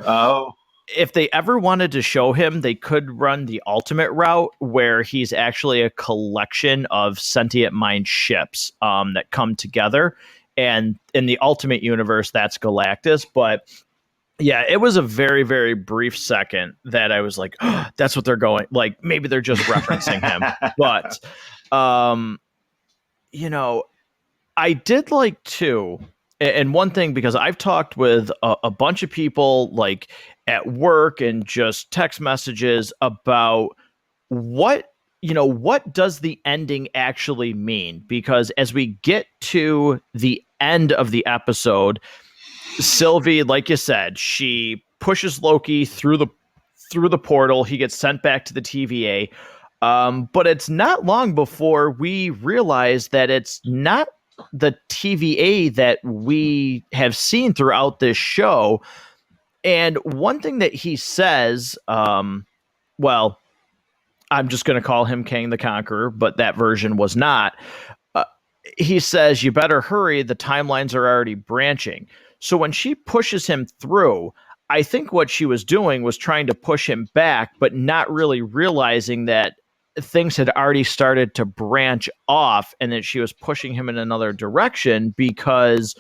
if they ever wanted to show him, they could run the ultimate route where he's actually a collection of sentient mind ships that come together. And in the Ultimate Universe, that's Galactus. But yeah, it was a very, very brief second that I was like, oh, that's what they're going. Like, maybe they're just referencing him. But, I did like too. And one thing, because I've talked with a bunch of people like at work and just text messages about what does the ending actually mean? Because as we get to the end of the episode, Sylvie, like you said, she pushes Loki through the portal. He gets sent back to the TVA. But it's not long before we realize that it's not the TVA that we have seen throughout this show. And one thing that he says, I'm just going to call him Kang the Conqueror, but that version was not. He says, you better hurry. The timelines are already branching. So when she pushes him through, I think what she was doing was trying to push him back, but not really realizing that things had already started to branch off and that she was pushing him in another direction, because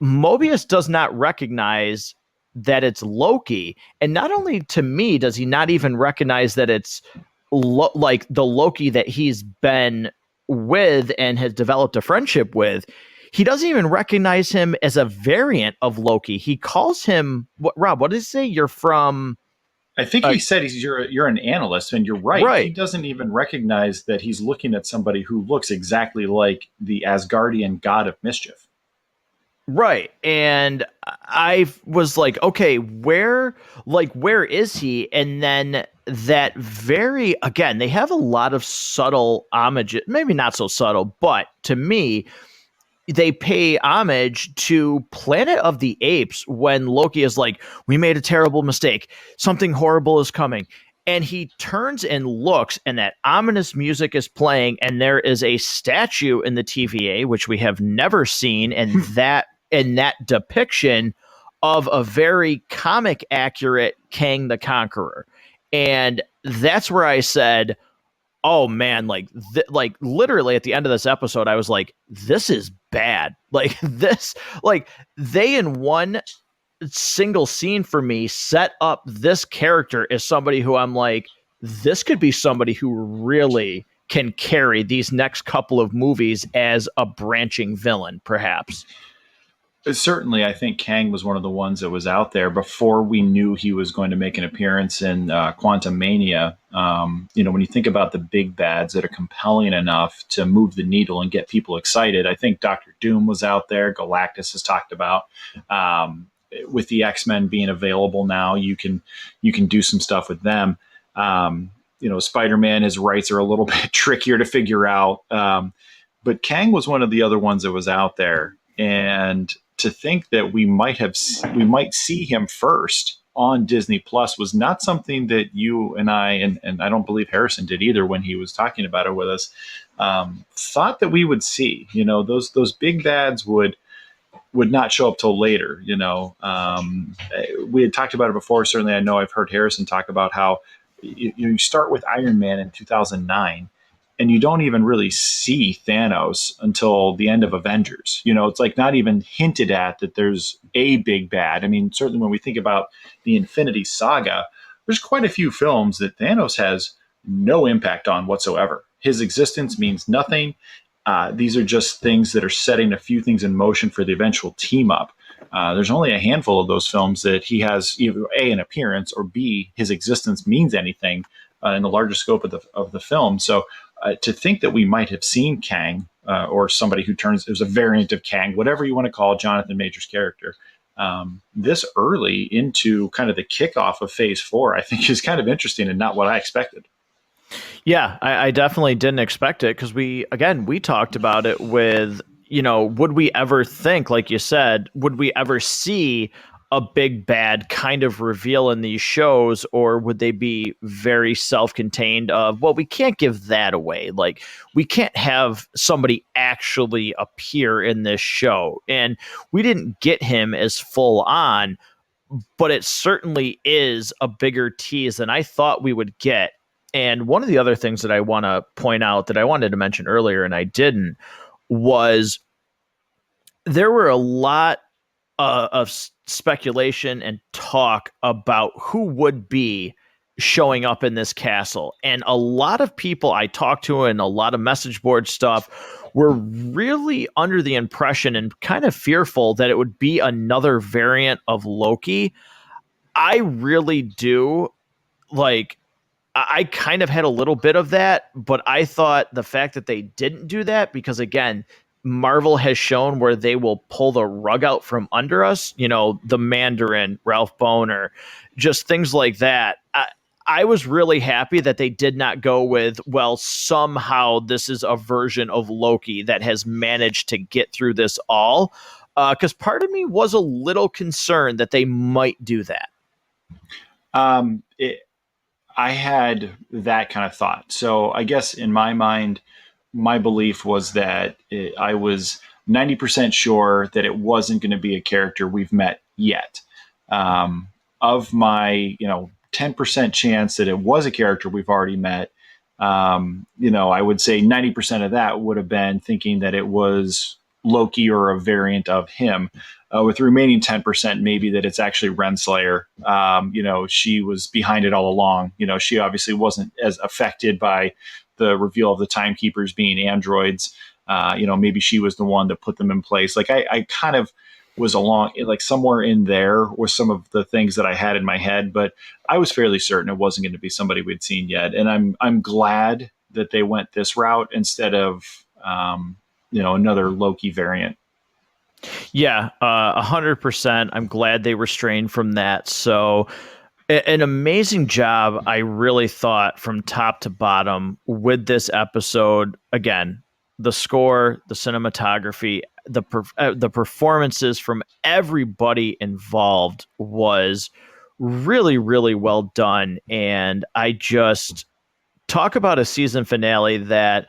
Mobius does not recognize that it's Loki. And not only to me does he not even recognize that it's like the Loki that he's been with and has developed a friendship with, he doesn't even recognize him as a variant of Loki. He calls him, Rob, what did he say? You're from... I think he said you're an analyst, and you're right. Right. He doesn't even recognize that he's looking at somebody who looks exactly like the Asgardian god of mischief. Right. And I was like, okay, where is he? And then again, they have a lot of subtle homage, maybe not so subtle, but to me, they pay homage to Planet of the Apes when Loki is like, we made a terrible mistake. Something horrible is coming. And he turns and looks, and that ominous music is playing, and there is a statue in the TVA, which we have never seen, and that depiction of a very comic accurate Kang the Conqueror. And that's where I said, oh man, like literally at the end of this episode, I was like, this is bad. Like this, like they in one single scene for me set up this character as somebody who I'm like, this could be somebody who really can carry these next couple of movies as a branching villain, perhaps. Certainly, I think Kang was one of the ones that was out there before we knew he was going to make an appearance in Quantum Mania. When you think about the big bads that are compelling enough to move the needle and get people excited, I think Doctor Doom was out there. Galactus has talked about. With the X-Men being available now, you can do some stuff with them. Spider-Man, his rights are a little bit trickier to figure out. But Kang was one of the other ones that was out there, and to think that we might see him first on Disney Plus was not something that you and and I don't believe Harrison did either when he was talking about it with us. Thought that we would see. Those big bads would not show up till later. We had talked about it before. Certainly, I know I've heard Harrison talk about how you start with Iron Man in 2009, and you don't even really see Thanos until the end of Avengers. It's like not even hinted at that there's a big bad. I mean, certainly when we think about the Infinity Saga, there's quite a few films that Thanos has no impact on whatsoever. His existence means nothing. These are just things that are setting a few things in motion for the eventual team up. There's only a handful of those films that he has either A, an appearance, or B, his existence means anything in the larger scope of the film. So to think that we might have seen Kang or somebody who's a variant of Kang, whatever you want to call Jonathan Majors' character, this early into kind of the kickoff of Phase 4, I think is kind of interesting and not what I expected. Yeah, I definitely didn't expect it because we talked about it with, would we ever think, like you said, would we ever see a big bad kind of reveal in these shows, or would they be very self-contained of, well, we can't give that away. Like, we can't have somebody actually appear in this show. And we didn't get him as full on, but it certainly is a bigger tease than I thought we would get. And one of the other things that I want to point out that I wanted to mention earlier and I didn't was there were a lot of speculation and talk about who would be showing up in this castle. And a lot of people I talked to and a lot of message board stuff were really under the impression and kind of fearful that it would be another variant of Loki. I really do like I kind of had a little bit of that, but I thought the fact that they didn't do that, because again, Marvel has shown where they will pull the rug out from under us, the Mandarin, Ralph Bohner, just things like that. I was really happy that they did not go with, well, somehow this is a version of Loki that has managed to get through this all. Because part of me was a little concerned that they might do that. I had that kind of thought. So I guess in my mind, my belief was that I was 90% sure that it wasn't going to be a character we've met yet. Of my, 10% chance that it was a character we've already met, I would say 90% of that would have been thinking that it was Loki or a variant of him. With the remaining 10%, maybe that it's actually Renslayer. She was behind it all along. She obviously wasn't as affected by the reveal of the timekeepers being androids. Maybe she was the one that put them in place. Like I kind of was along, like somewhere in there with some of the things that I had in my head, but I was fairly certain it wasn't going to be somebody we'd seen yet. And I'm glad that they went this route instead of another Loki variant. Yeah, 100%. I'm glad they restrained from that. So, an amazing job, I really thought, from top to bottom with this episode. Again, the score, the cinematography, the performances from everybody involved was really, really well done. And I just talk about a season finale that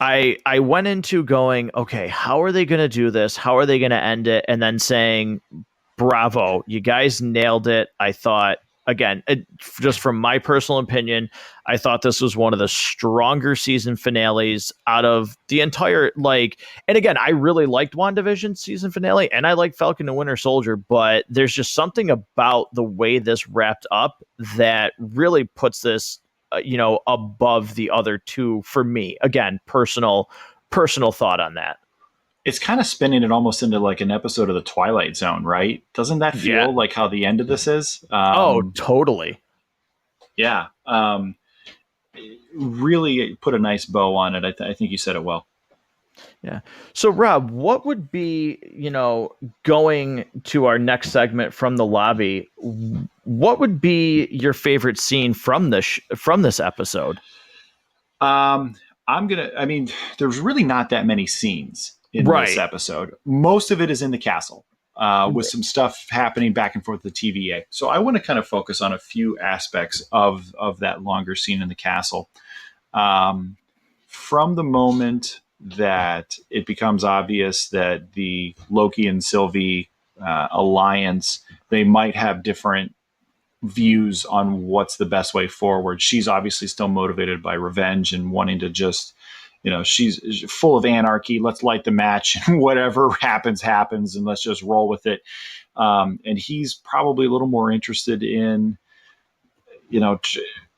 I went into going, okay, how are they going to do this? How are they going to end it? And then saying, bravo, you guys nailed it. I thought, again, just from my personal opinion, I thought this was one of the stronger season finales out of the entire, and again, I really liked WandaVision's season finale and I liked Falcon and Winter Soldier, but there's just something about the way this wrapped up that really puts this above the other two for me. Again, personal thought on that. it's kind of spinning it almost into like an episode of the Twilight Zone, right? Doesn't that Yeah. feel like how the end of this is? Oh, totally. Yeah. Really put a nice bow on it. I think you said it well. Yeah. So, Rob, what would be, going to our next segment from the lobby? What would be your favorite scene from this episode? Um, I mean, there's really not that many scenes in this Right. episode. Most of it is in the castle, with some stuff happening back and forth with the TVA. So I want to kind of focus on a few aspects of that longer scene in the castle. Um, from the moment that it becomes obvious that the Loki and Sylvie alliance, they might have different views on what's the best way forward. She's obviously still motivated by revenge and wanting to just, she's full of anarchy. Let's light the match and whatever happens, happens, and let's just roll with it. And he's probably a little more interested in,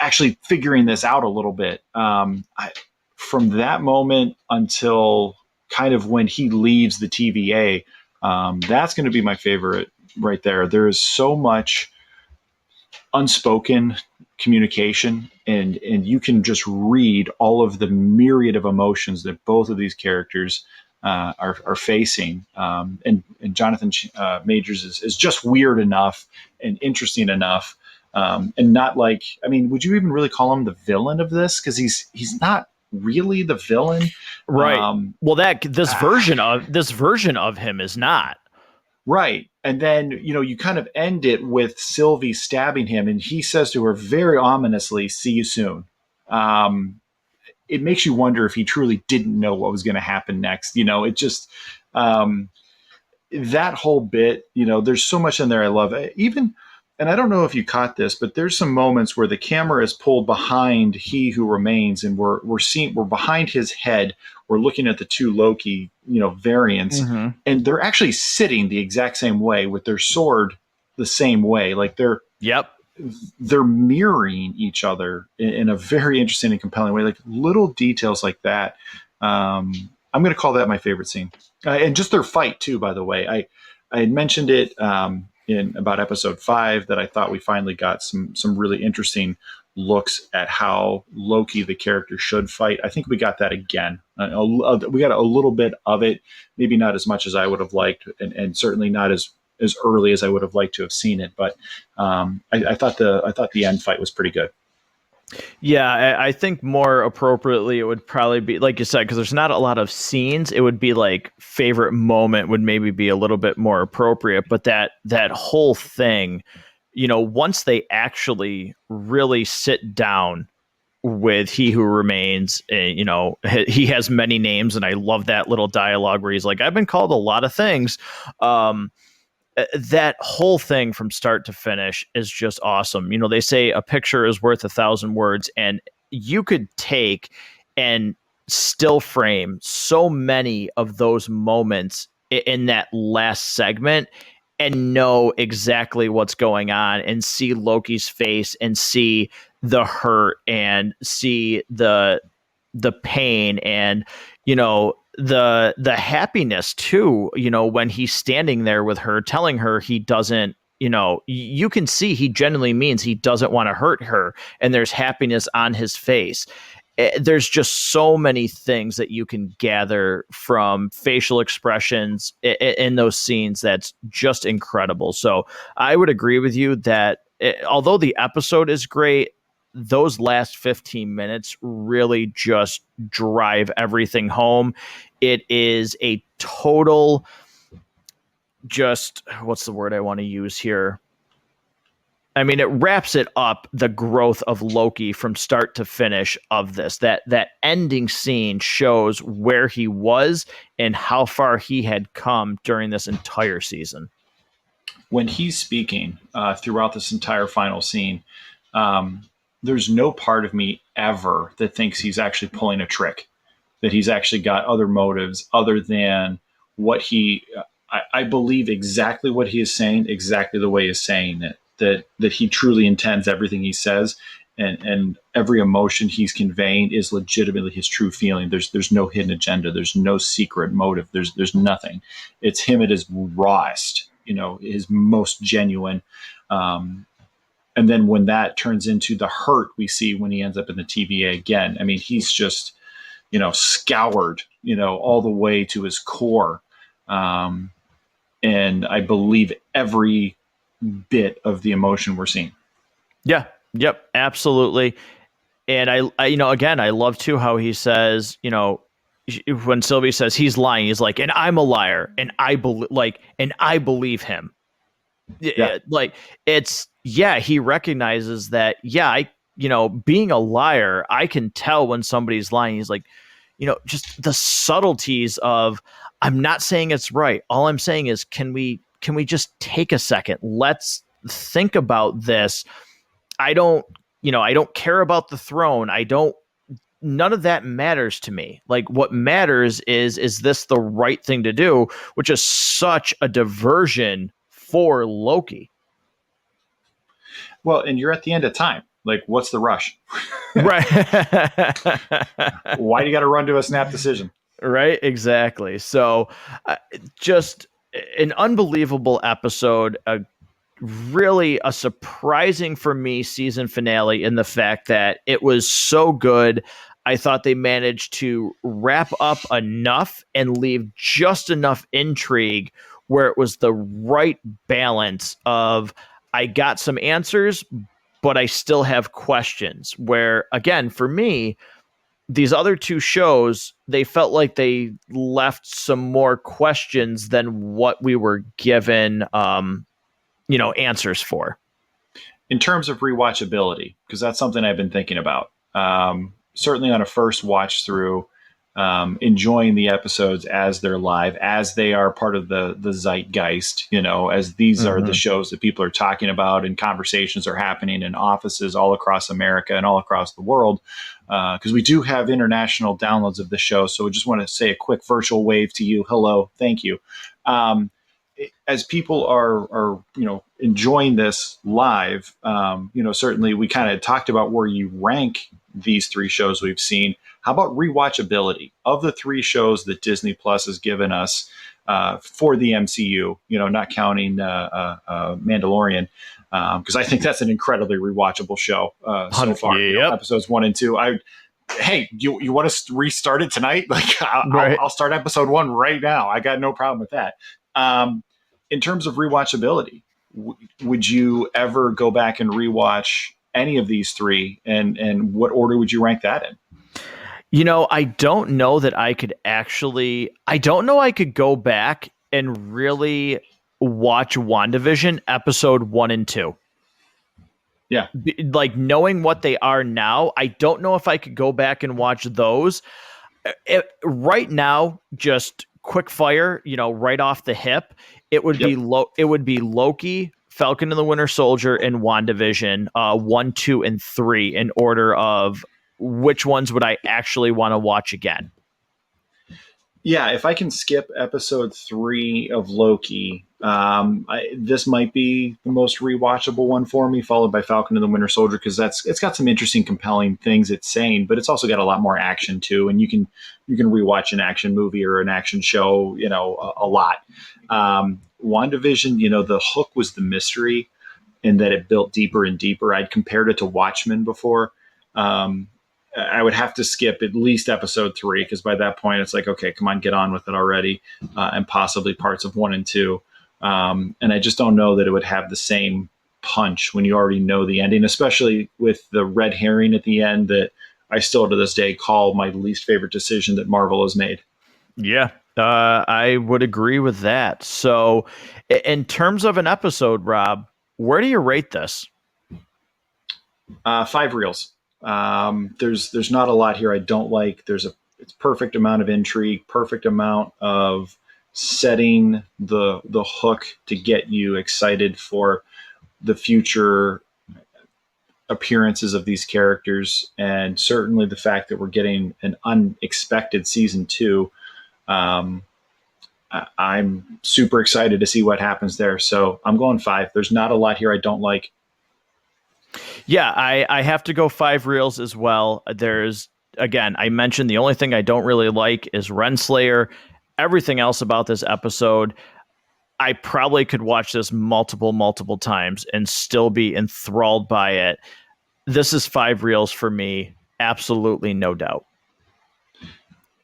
actually figuring this out a little bit. From that moment until kind of when he leaves the TVA, that's going to be my favorite right there. There is so much unspoken communication, and you can just read all of the myriad of emotions that both of these characters are facing. And Jonathan Majors is just weird enough and interesting enough, and not like, I mean, would you even really call him the villain of this? Because he's not really the villain. Right. Well, that this version of him is not. Right. And then, you kind of end it with Sylvie stabbing him, and he says to her very ominously, "See you soon." It makes you wonder if he truly didn't know what was going to happen next. It just, that whole bit, there's so much in there I love. Even, and I don't know if you caught this, but there's some moments where the camera is pulled behind He Who Remains, and we're behind his head. We're looking at the two Loki, variants, and they're actually sitting the exact same way with their sword the same way. Like Yep. they're mirroring each other in a very interesting and compelling way. Like little details like that. I'm going to call that my favorite scene, and just their fight too. By the way, I had mentioned it in about episode 5 that I thought we finally got some really interesting looks at how Loki the character should fight. I think we got that again. We got a little bit of it, maybe not as much as I would have liked, and certainly not as early as I would have liked to have seen it. But I thought the end fight was pretty good. Yeah, I think more appropriately it would probably be like you said, because there's not a lot of scenes. It would be like favorite moment would maybe be a little bit more appropriate, but that whole thing, once they actually really sit down with He Who Remains, he has many names, and I love that little dialogue where he's like, "I've been called a lot of things." That whole thing from start to finish is just awesome. They say a picture is worth 1,000 words, and you could take and still frame so many of those moments in that last segment and know exactly what's going on and see Loki's face and see the hurt and see the pain and the happiness too, when he's standing there with her telling her he doesn't, you can see he genuinely means he doesn't want to hurt her, and there's happiness on his face. There's just so many things that you can gather from facial expressions in those scenes that's just incredible. So I would agree with you that although the episode is great, those last 15 minutes really just drive everything home. It is a total, just what's the word I want to use here? I mean, it wraps it up, the growth of Loki from start to finish of this. That ending scene shows where he was and how far he had come during this entire season. When he's speaking throughout this entire final scene, there's no part of me ever that thinks he's actually pulling a trick, that he's actually got other motives other than what he. I believe exactly what he is saying, exactly the way he's saying it. That he truly intends everything he says, and every emotion he's conveying is legitimately his true feeling. There's no hidden agenda. There's no secret motive. There's nothing. It's him at his rawest, his most genuine. And then when that turns into the hurt we see when he ends up in the TVA again, I mean, he's just, scoured, all the way to his core. And I believe every bit of the emotion we're seeing. Yeah. Yep. Absolutely. And again, I love too how he says, when Sylvie says he's lying, he's like, and I'm a liar, and I believe him. Yeah. Like he recognizes that, being a liar, I can tell when somebody's lying. He's like, just the subtleties of, I'm not saying it's right. All I'm saying is, can we just take a second? Let's think about this. I don't care about the throne. None of that matters to me. Like, what matters is this the right thing to do? Which is such a diversion for Loki. Well, and you're at the end of time. Like, what's the rush? Right. Why do you got to run to a snap decision? Right. Exactly. So just an unbelievable episode, really a surprising for me season finale in the fact that it was so good. I thought they managed to wrap up enough and leave just enough intrigue where it was the right balance of, I got some answers, but I still have questions. Where, again, for me, these other two shows, they felt like they left some more questions than what we were given, answers for. In terms of rewatchability, because that's something I've been thinking about. Certainly on a first watch through, enjoying the episodes as they're live, as they are part of the zeitgeist, as these are the shows that people are talking about and conversations are happening in offices all across America and all across the world. Because we do have international downloads of the show. So I just want to say a quick virtual wave to you. Hello. Thank you. As people are enjoying this live, certainly we kind of talked about where you rank these three shows we've seen. How about rewatchability of the three shows that Disney Plus has given us for the MCU? Not counting Mandalorian, because I think that's an incredibly rewatchable show so far. Yep. Episodes 1 and 2. Hey, you want to restart it tonight? Like, I'll start episode 1 right now. I got no problem with that. In terms of rewatchability, would you ever go back and rewatch any of these three? And what order would you rank that in? I don't know that I could I don't know I could go back and really watch WandaVision episode 1 and 2. Yeah. Like, knowing what they are now, I don't know if I could go back and watch those. Right now, just quick fire, right off the hip, it would be Loki, Falcon and the Winter Soldier, and WandaVision 1, 2, and 3 in order of which ones would I actually want to watch again. Yeah, if I can skip episode 3 of Loki, this might be the most rewatchable one for me, followed by Falcon and the Winter Soldier, because it's got some interesting, compelling things it's saying, but it's also got a lot more action too, and you can rewatch an action movie or an action show, a lot. WandaVision, the hook was the mystery, in that it built deeper and deeper. I'd compared it to Watchmen before. I would have to skip at least episode 3, because by that point it's like, okay, come on, get on with it already, and possibly parts of 1 and 2. And I just don't know that it would have the same punch when you already know the ending, especially with the red herring at the end that I still to this day call my least favorite decision that Marvel has made. Yeah, I would agree with that. So in terms of an episode, Rob, where do you rate this? 5 reels. There's not a lot here I don't like. It's perfect amount of intrigue, perfect amount of setting the hook to get you excited for the future appearances of these characters, and certainly the fact that we're getting an unexpected season 2. I'm super excited to see what happens there. So I'm going 5. There's not a lot here I don't like. Yeah, I have to go 5 reels as well. There's, again, I mentioned the only thing I don't really like is Renslayer. Everything else about this episode, I probably could watch this multiple times and still be enthralled by it. This is 5 reels for me. Absolutely, no doubt.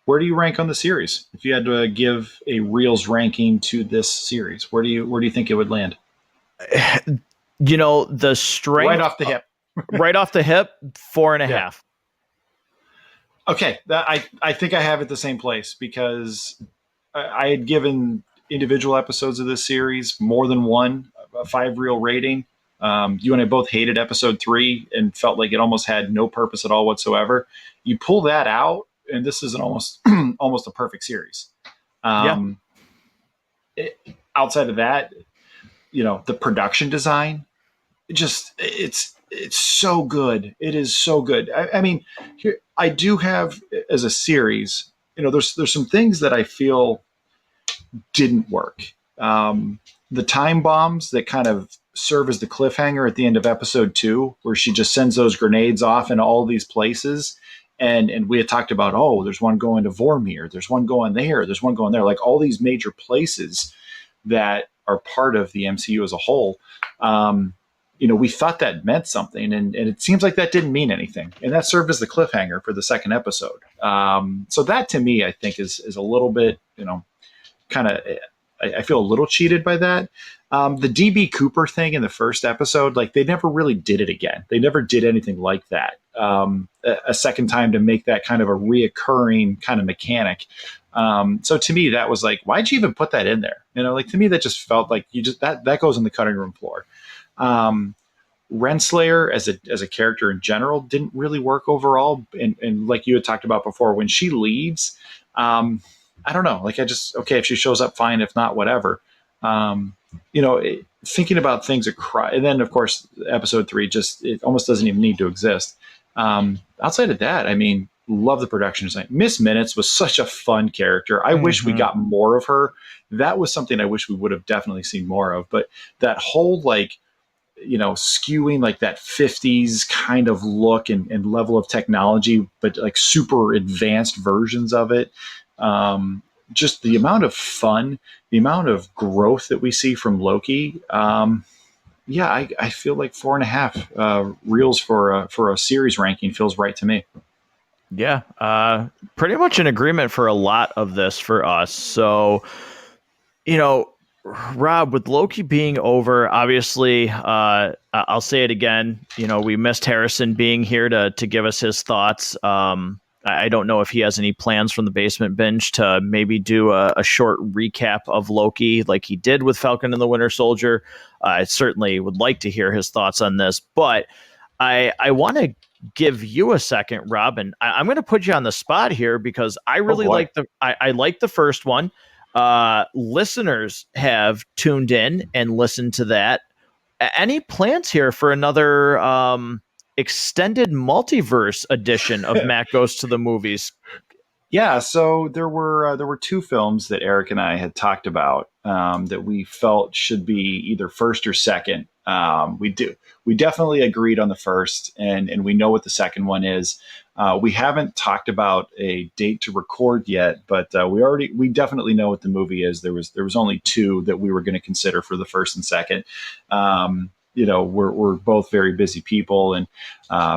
Where do you rank on the series? If you had to give a reels ranking to this series, where do you think it would land? The Right strength off the hip. right off the hip, four and a Yeah. half. Okay, I think I have it the same place because I had given individual episodes of this series more than one a 5 reel rating. You and I both hated episode 3 and felt like it almost had no purpose at all whatsoever. You pull that out, and this is an almost almost a perfect series. Yeah. Um, Outside of that, the production design, it's so good. It is so good. I mean, here I do have as a series. There's some things that I feel didn't work. The time bombs that kind of serve as the cliffhanger at the end of episode 2, where she just sends those grenades off in all these places. And we had talked about, oh, there's one going to Vormir, there's one going there, there's one going there, like all these major places that are part of the MCU as a whole. We thought that meant something, and it seems like that didn't mean anything, and that served as the cliffhanger for the second episode. So that to me, I think is a little bit, kind of, I feel a little cheated by that. The DB Cooper thing in the first episode, like they never really did it again. They never did anything like that a second time to make that kind of a reoccurring kind of mechanic. So to me, that was like, why'd you even put that in there? Like to me, that just felt like that goes on the cutting room floor. Renslayer as a character in general didn't really work overall. And like you had talked about before, when she leaves, I don't know. Like okay, if she shows up, fine. If not, whatever. Thinking about things across, and then of course, episode 3 it almost doesn't even need to exist. Outside of that, I mean, love the production design. Miss Minutes was such a fun character. I wish we got more of her. That was something I wish we would have definitely seen more of. But that whole skewing like that 50s kind of look and level of technology, but like super advanced versions of it. Just the amount of fun, the amount of growth that we see from Loki. I feel like 4.5 reels for a series ranking feels right to me. Yeah, pretty much in agreement for a lot of this for us. So, Rob, with Loki being over, obviously, I'll say it again. We missed Harrison being here to give us his thoughts. I don't know if he has any plans from the basement binge to maybe do a short recap of Loki like he did with Falcon and the Winter Soldier. I certainly would like to hear his thoughts on this, but I want to give you a second, Rob, and I'm going to put you on the spot here because I really I like the first one. Listeners have tuned in and listened to that. Any plans here for another extended multiverse edition of Matt Goes to the Movies? Yeah, so there were 2 films that Eric and I had talked about that we felt should be either first or second. We definitely agreed on the first, and we know what the second one is. We haven't talked about a date to record yet, but we definitely know what the movie is. There was only 2 that we were going to consider for the first and second. We're both very busy people, and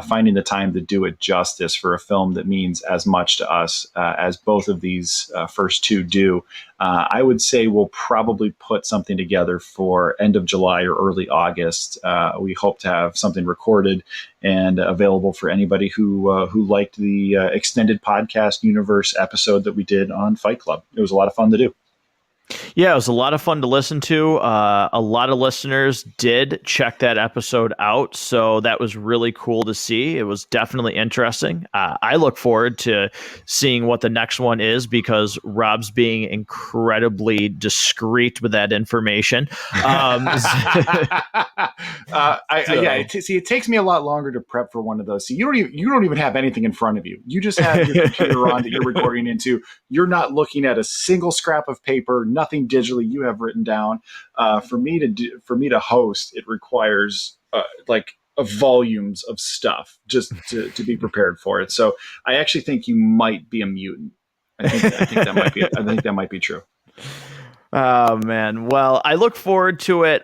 finding the time to do it justice for a film that means as much to us as both of these first 2 do. I would say we'll probably put something together for end of July or early August. We hope to have something recorded and available for anybody who liked the extended podcast universe episode that we did on Fight Club. It was a lot of fun to do. Yeah, it was a lot of fun to listen to. A lot of listeners did check that episode out, so that was really cool to see. It was definitely interesting. I look forward to seeing what the next one is because Rob's being incredibly discreet with that information. It takes me a lot longer to prep for one of those. So you don't even have anything in front of you. You just have your computer on that you're recording into. You're not looking at a single scrap of paper. Nothing digitally you have written down. For me to host, it requires of volumes of stuff just to be prepared for it. So I actually think you might be a mutant. I think that might be true. Oh man. Well, I look forward to it.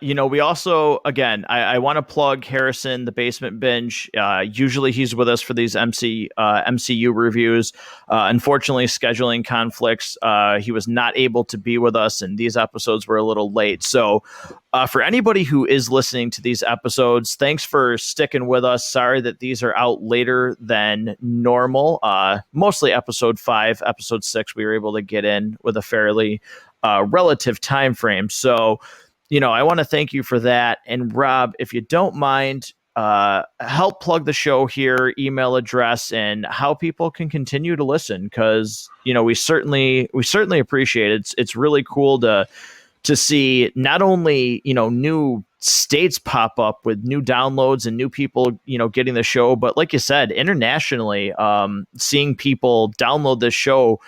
We also, again, I want to plug Harrison, the Basement Binge. Usually he's with us for these MCU reviews. Unfortunately, scheduling conflicts, he was not able to be with us, and these episodes were a little late. So, for anybody who is listening to these episodes, thanks for sticking with us. Sorry that these are out later than normal. Mostly episode 5, episode 6, we were able to get in with a fairly relative time frame. So, I want to thank you for that. And Rob, if you don't mind, help plug the show here, email address, and how people can continue to listen. Because we certainly appreciate it. It's really cool to see not only new states pop up with new downloads and new people getting the show, but like you said, internationally, seeing people download this show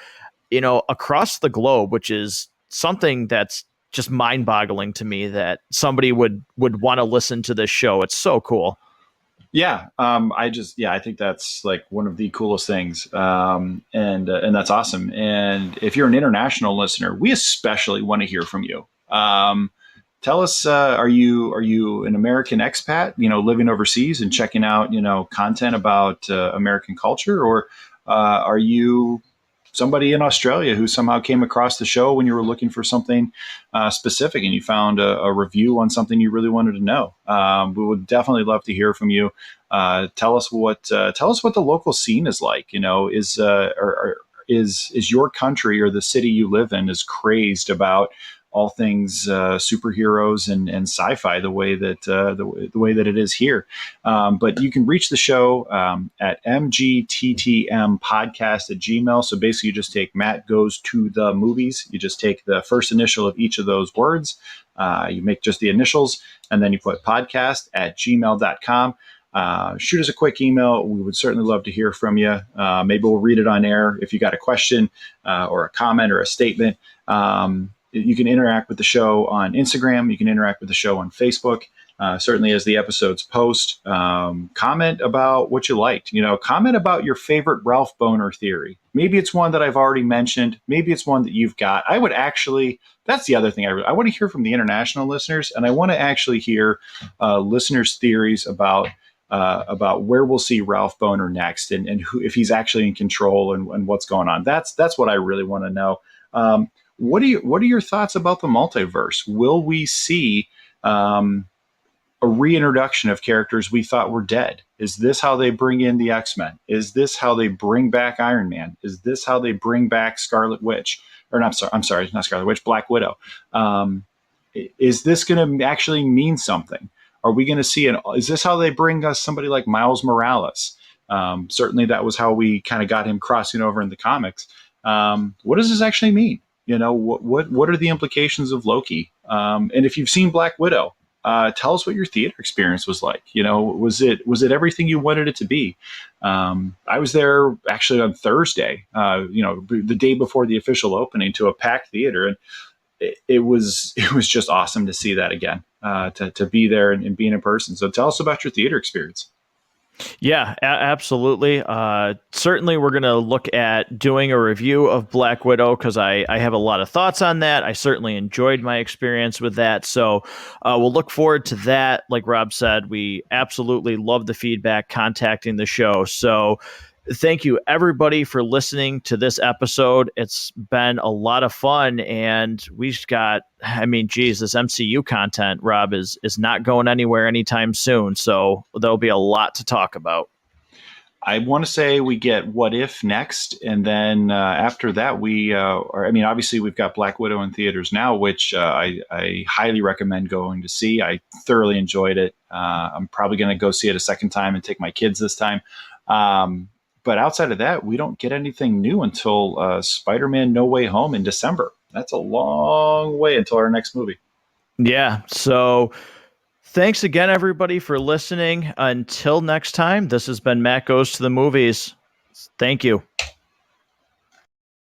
across the globe, which is something that's just mind-boggling to me that somebody would want to listen to this show. It's so cool. Yeah, I think that's like one of the coolest things, and that's awesome. And if you're an international listener, we especially want to hear from you. Tell us, are you an American expat, living overseas and checking out, content about American culture, or are you somebody in Australia who somehow came across the show when you were looking for something specific and you found a review on something you really wanted to know? We would definitely love to hear from you. Tell us what the local scene is like. Is your country or the city you live in is crazed about all things superheroes and sci-fi the way that the way that it is here. But you can reach the show at mgttmpodcast@gmail. So basically, you just take Matt Goes to the Movies. You just take the first initial of each of those words. You make just the initials, and then you put podcast@gmail.com. Shoot us a quick email. We would certainly love to hear from you. Maybe we'll read it on air if you got a question or a comment or a statement. You can interact with the show on Instagram. You can interact with the show on Facebook. Certainly as the episodes post, comment about what you liked. Comment about your favorite Ralph Boner theory. Maybe it's one that I've already mentioned. Maybe it's one that you've got. That's the other thing. I want to hear from the international listeners, and I want to actually hear listeners' theories about where we'll see Ralph Boner next, and who, if he's actually in control, and what's going on. That's what I really want to know. What are your thoughts about the multiverse? Will we see a reintroduction of characters we thought were dead? Is this how they bring in the X-Men? Is this how they bring back Iron Man? Is this how they bring back Scarlet Witch? Or I'm sorry, not Scarlet Witch, Black Widow. Is this going to actually mean something? Are we going to see is this how they bring us somebody like Miles Morales? Certainly that was how we kind of got him crossing over in the comics. What does this actually mean? What are the implications of Loki? And if you've seen Black Widow, tell us what your theater experience was like. Was it everything you wanted it to be? I was there actually on Thursday, the day before the official opening, to a packed theater, and it was just awesome to see that again, to be there and being in person. So tell us about your theater experience. Yeah, absolutely. Certainly, we're going to look at doing a review of Black Widow because I have a lot of thoughts on that. I certainly enjoyed my experience with that. So we'll look forward to that. Like Rob said, we absolutely love the feedback, contacting the show. So thank you, everybody, for listening to this episode. It's been a lot of fun, and we've got, this MCU content, Rob, is not going anywhere anytime soon. So there'll be a lot to talk about. I want to say we get What If next, and then after that, obviously we've got Black Widow in theaters now, which I highly recommend going to see. I thoroughly enjoyed it. I'm probably going to go see it a second time and take my kids this time. But outside of that, we don't get anything new until Spider-Man No Way Home in December. That's a long way until our next movie. Yeah. So thanks again, everybody, for listening. Until next time, this has been Matt Goes to the Movies. Thank you.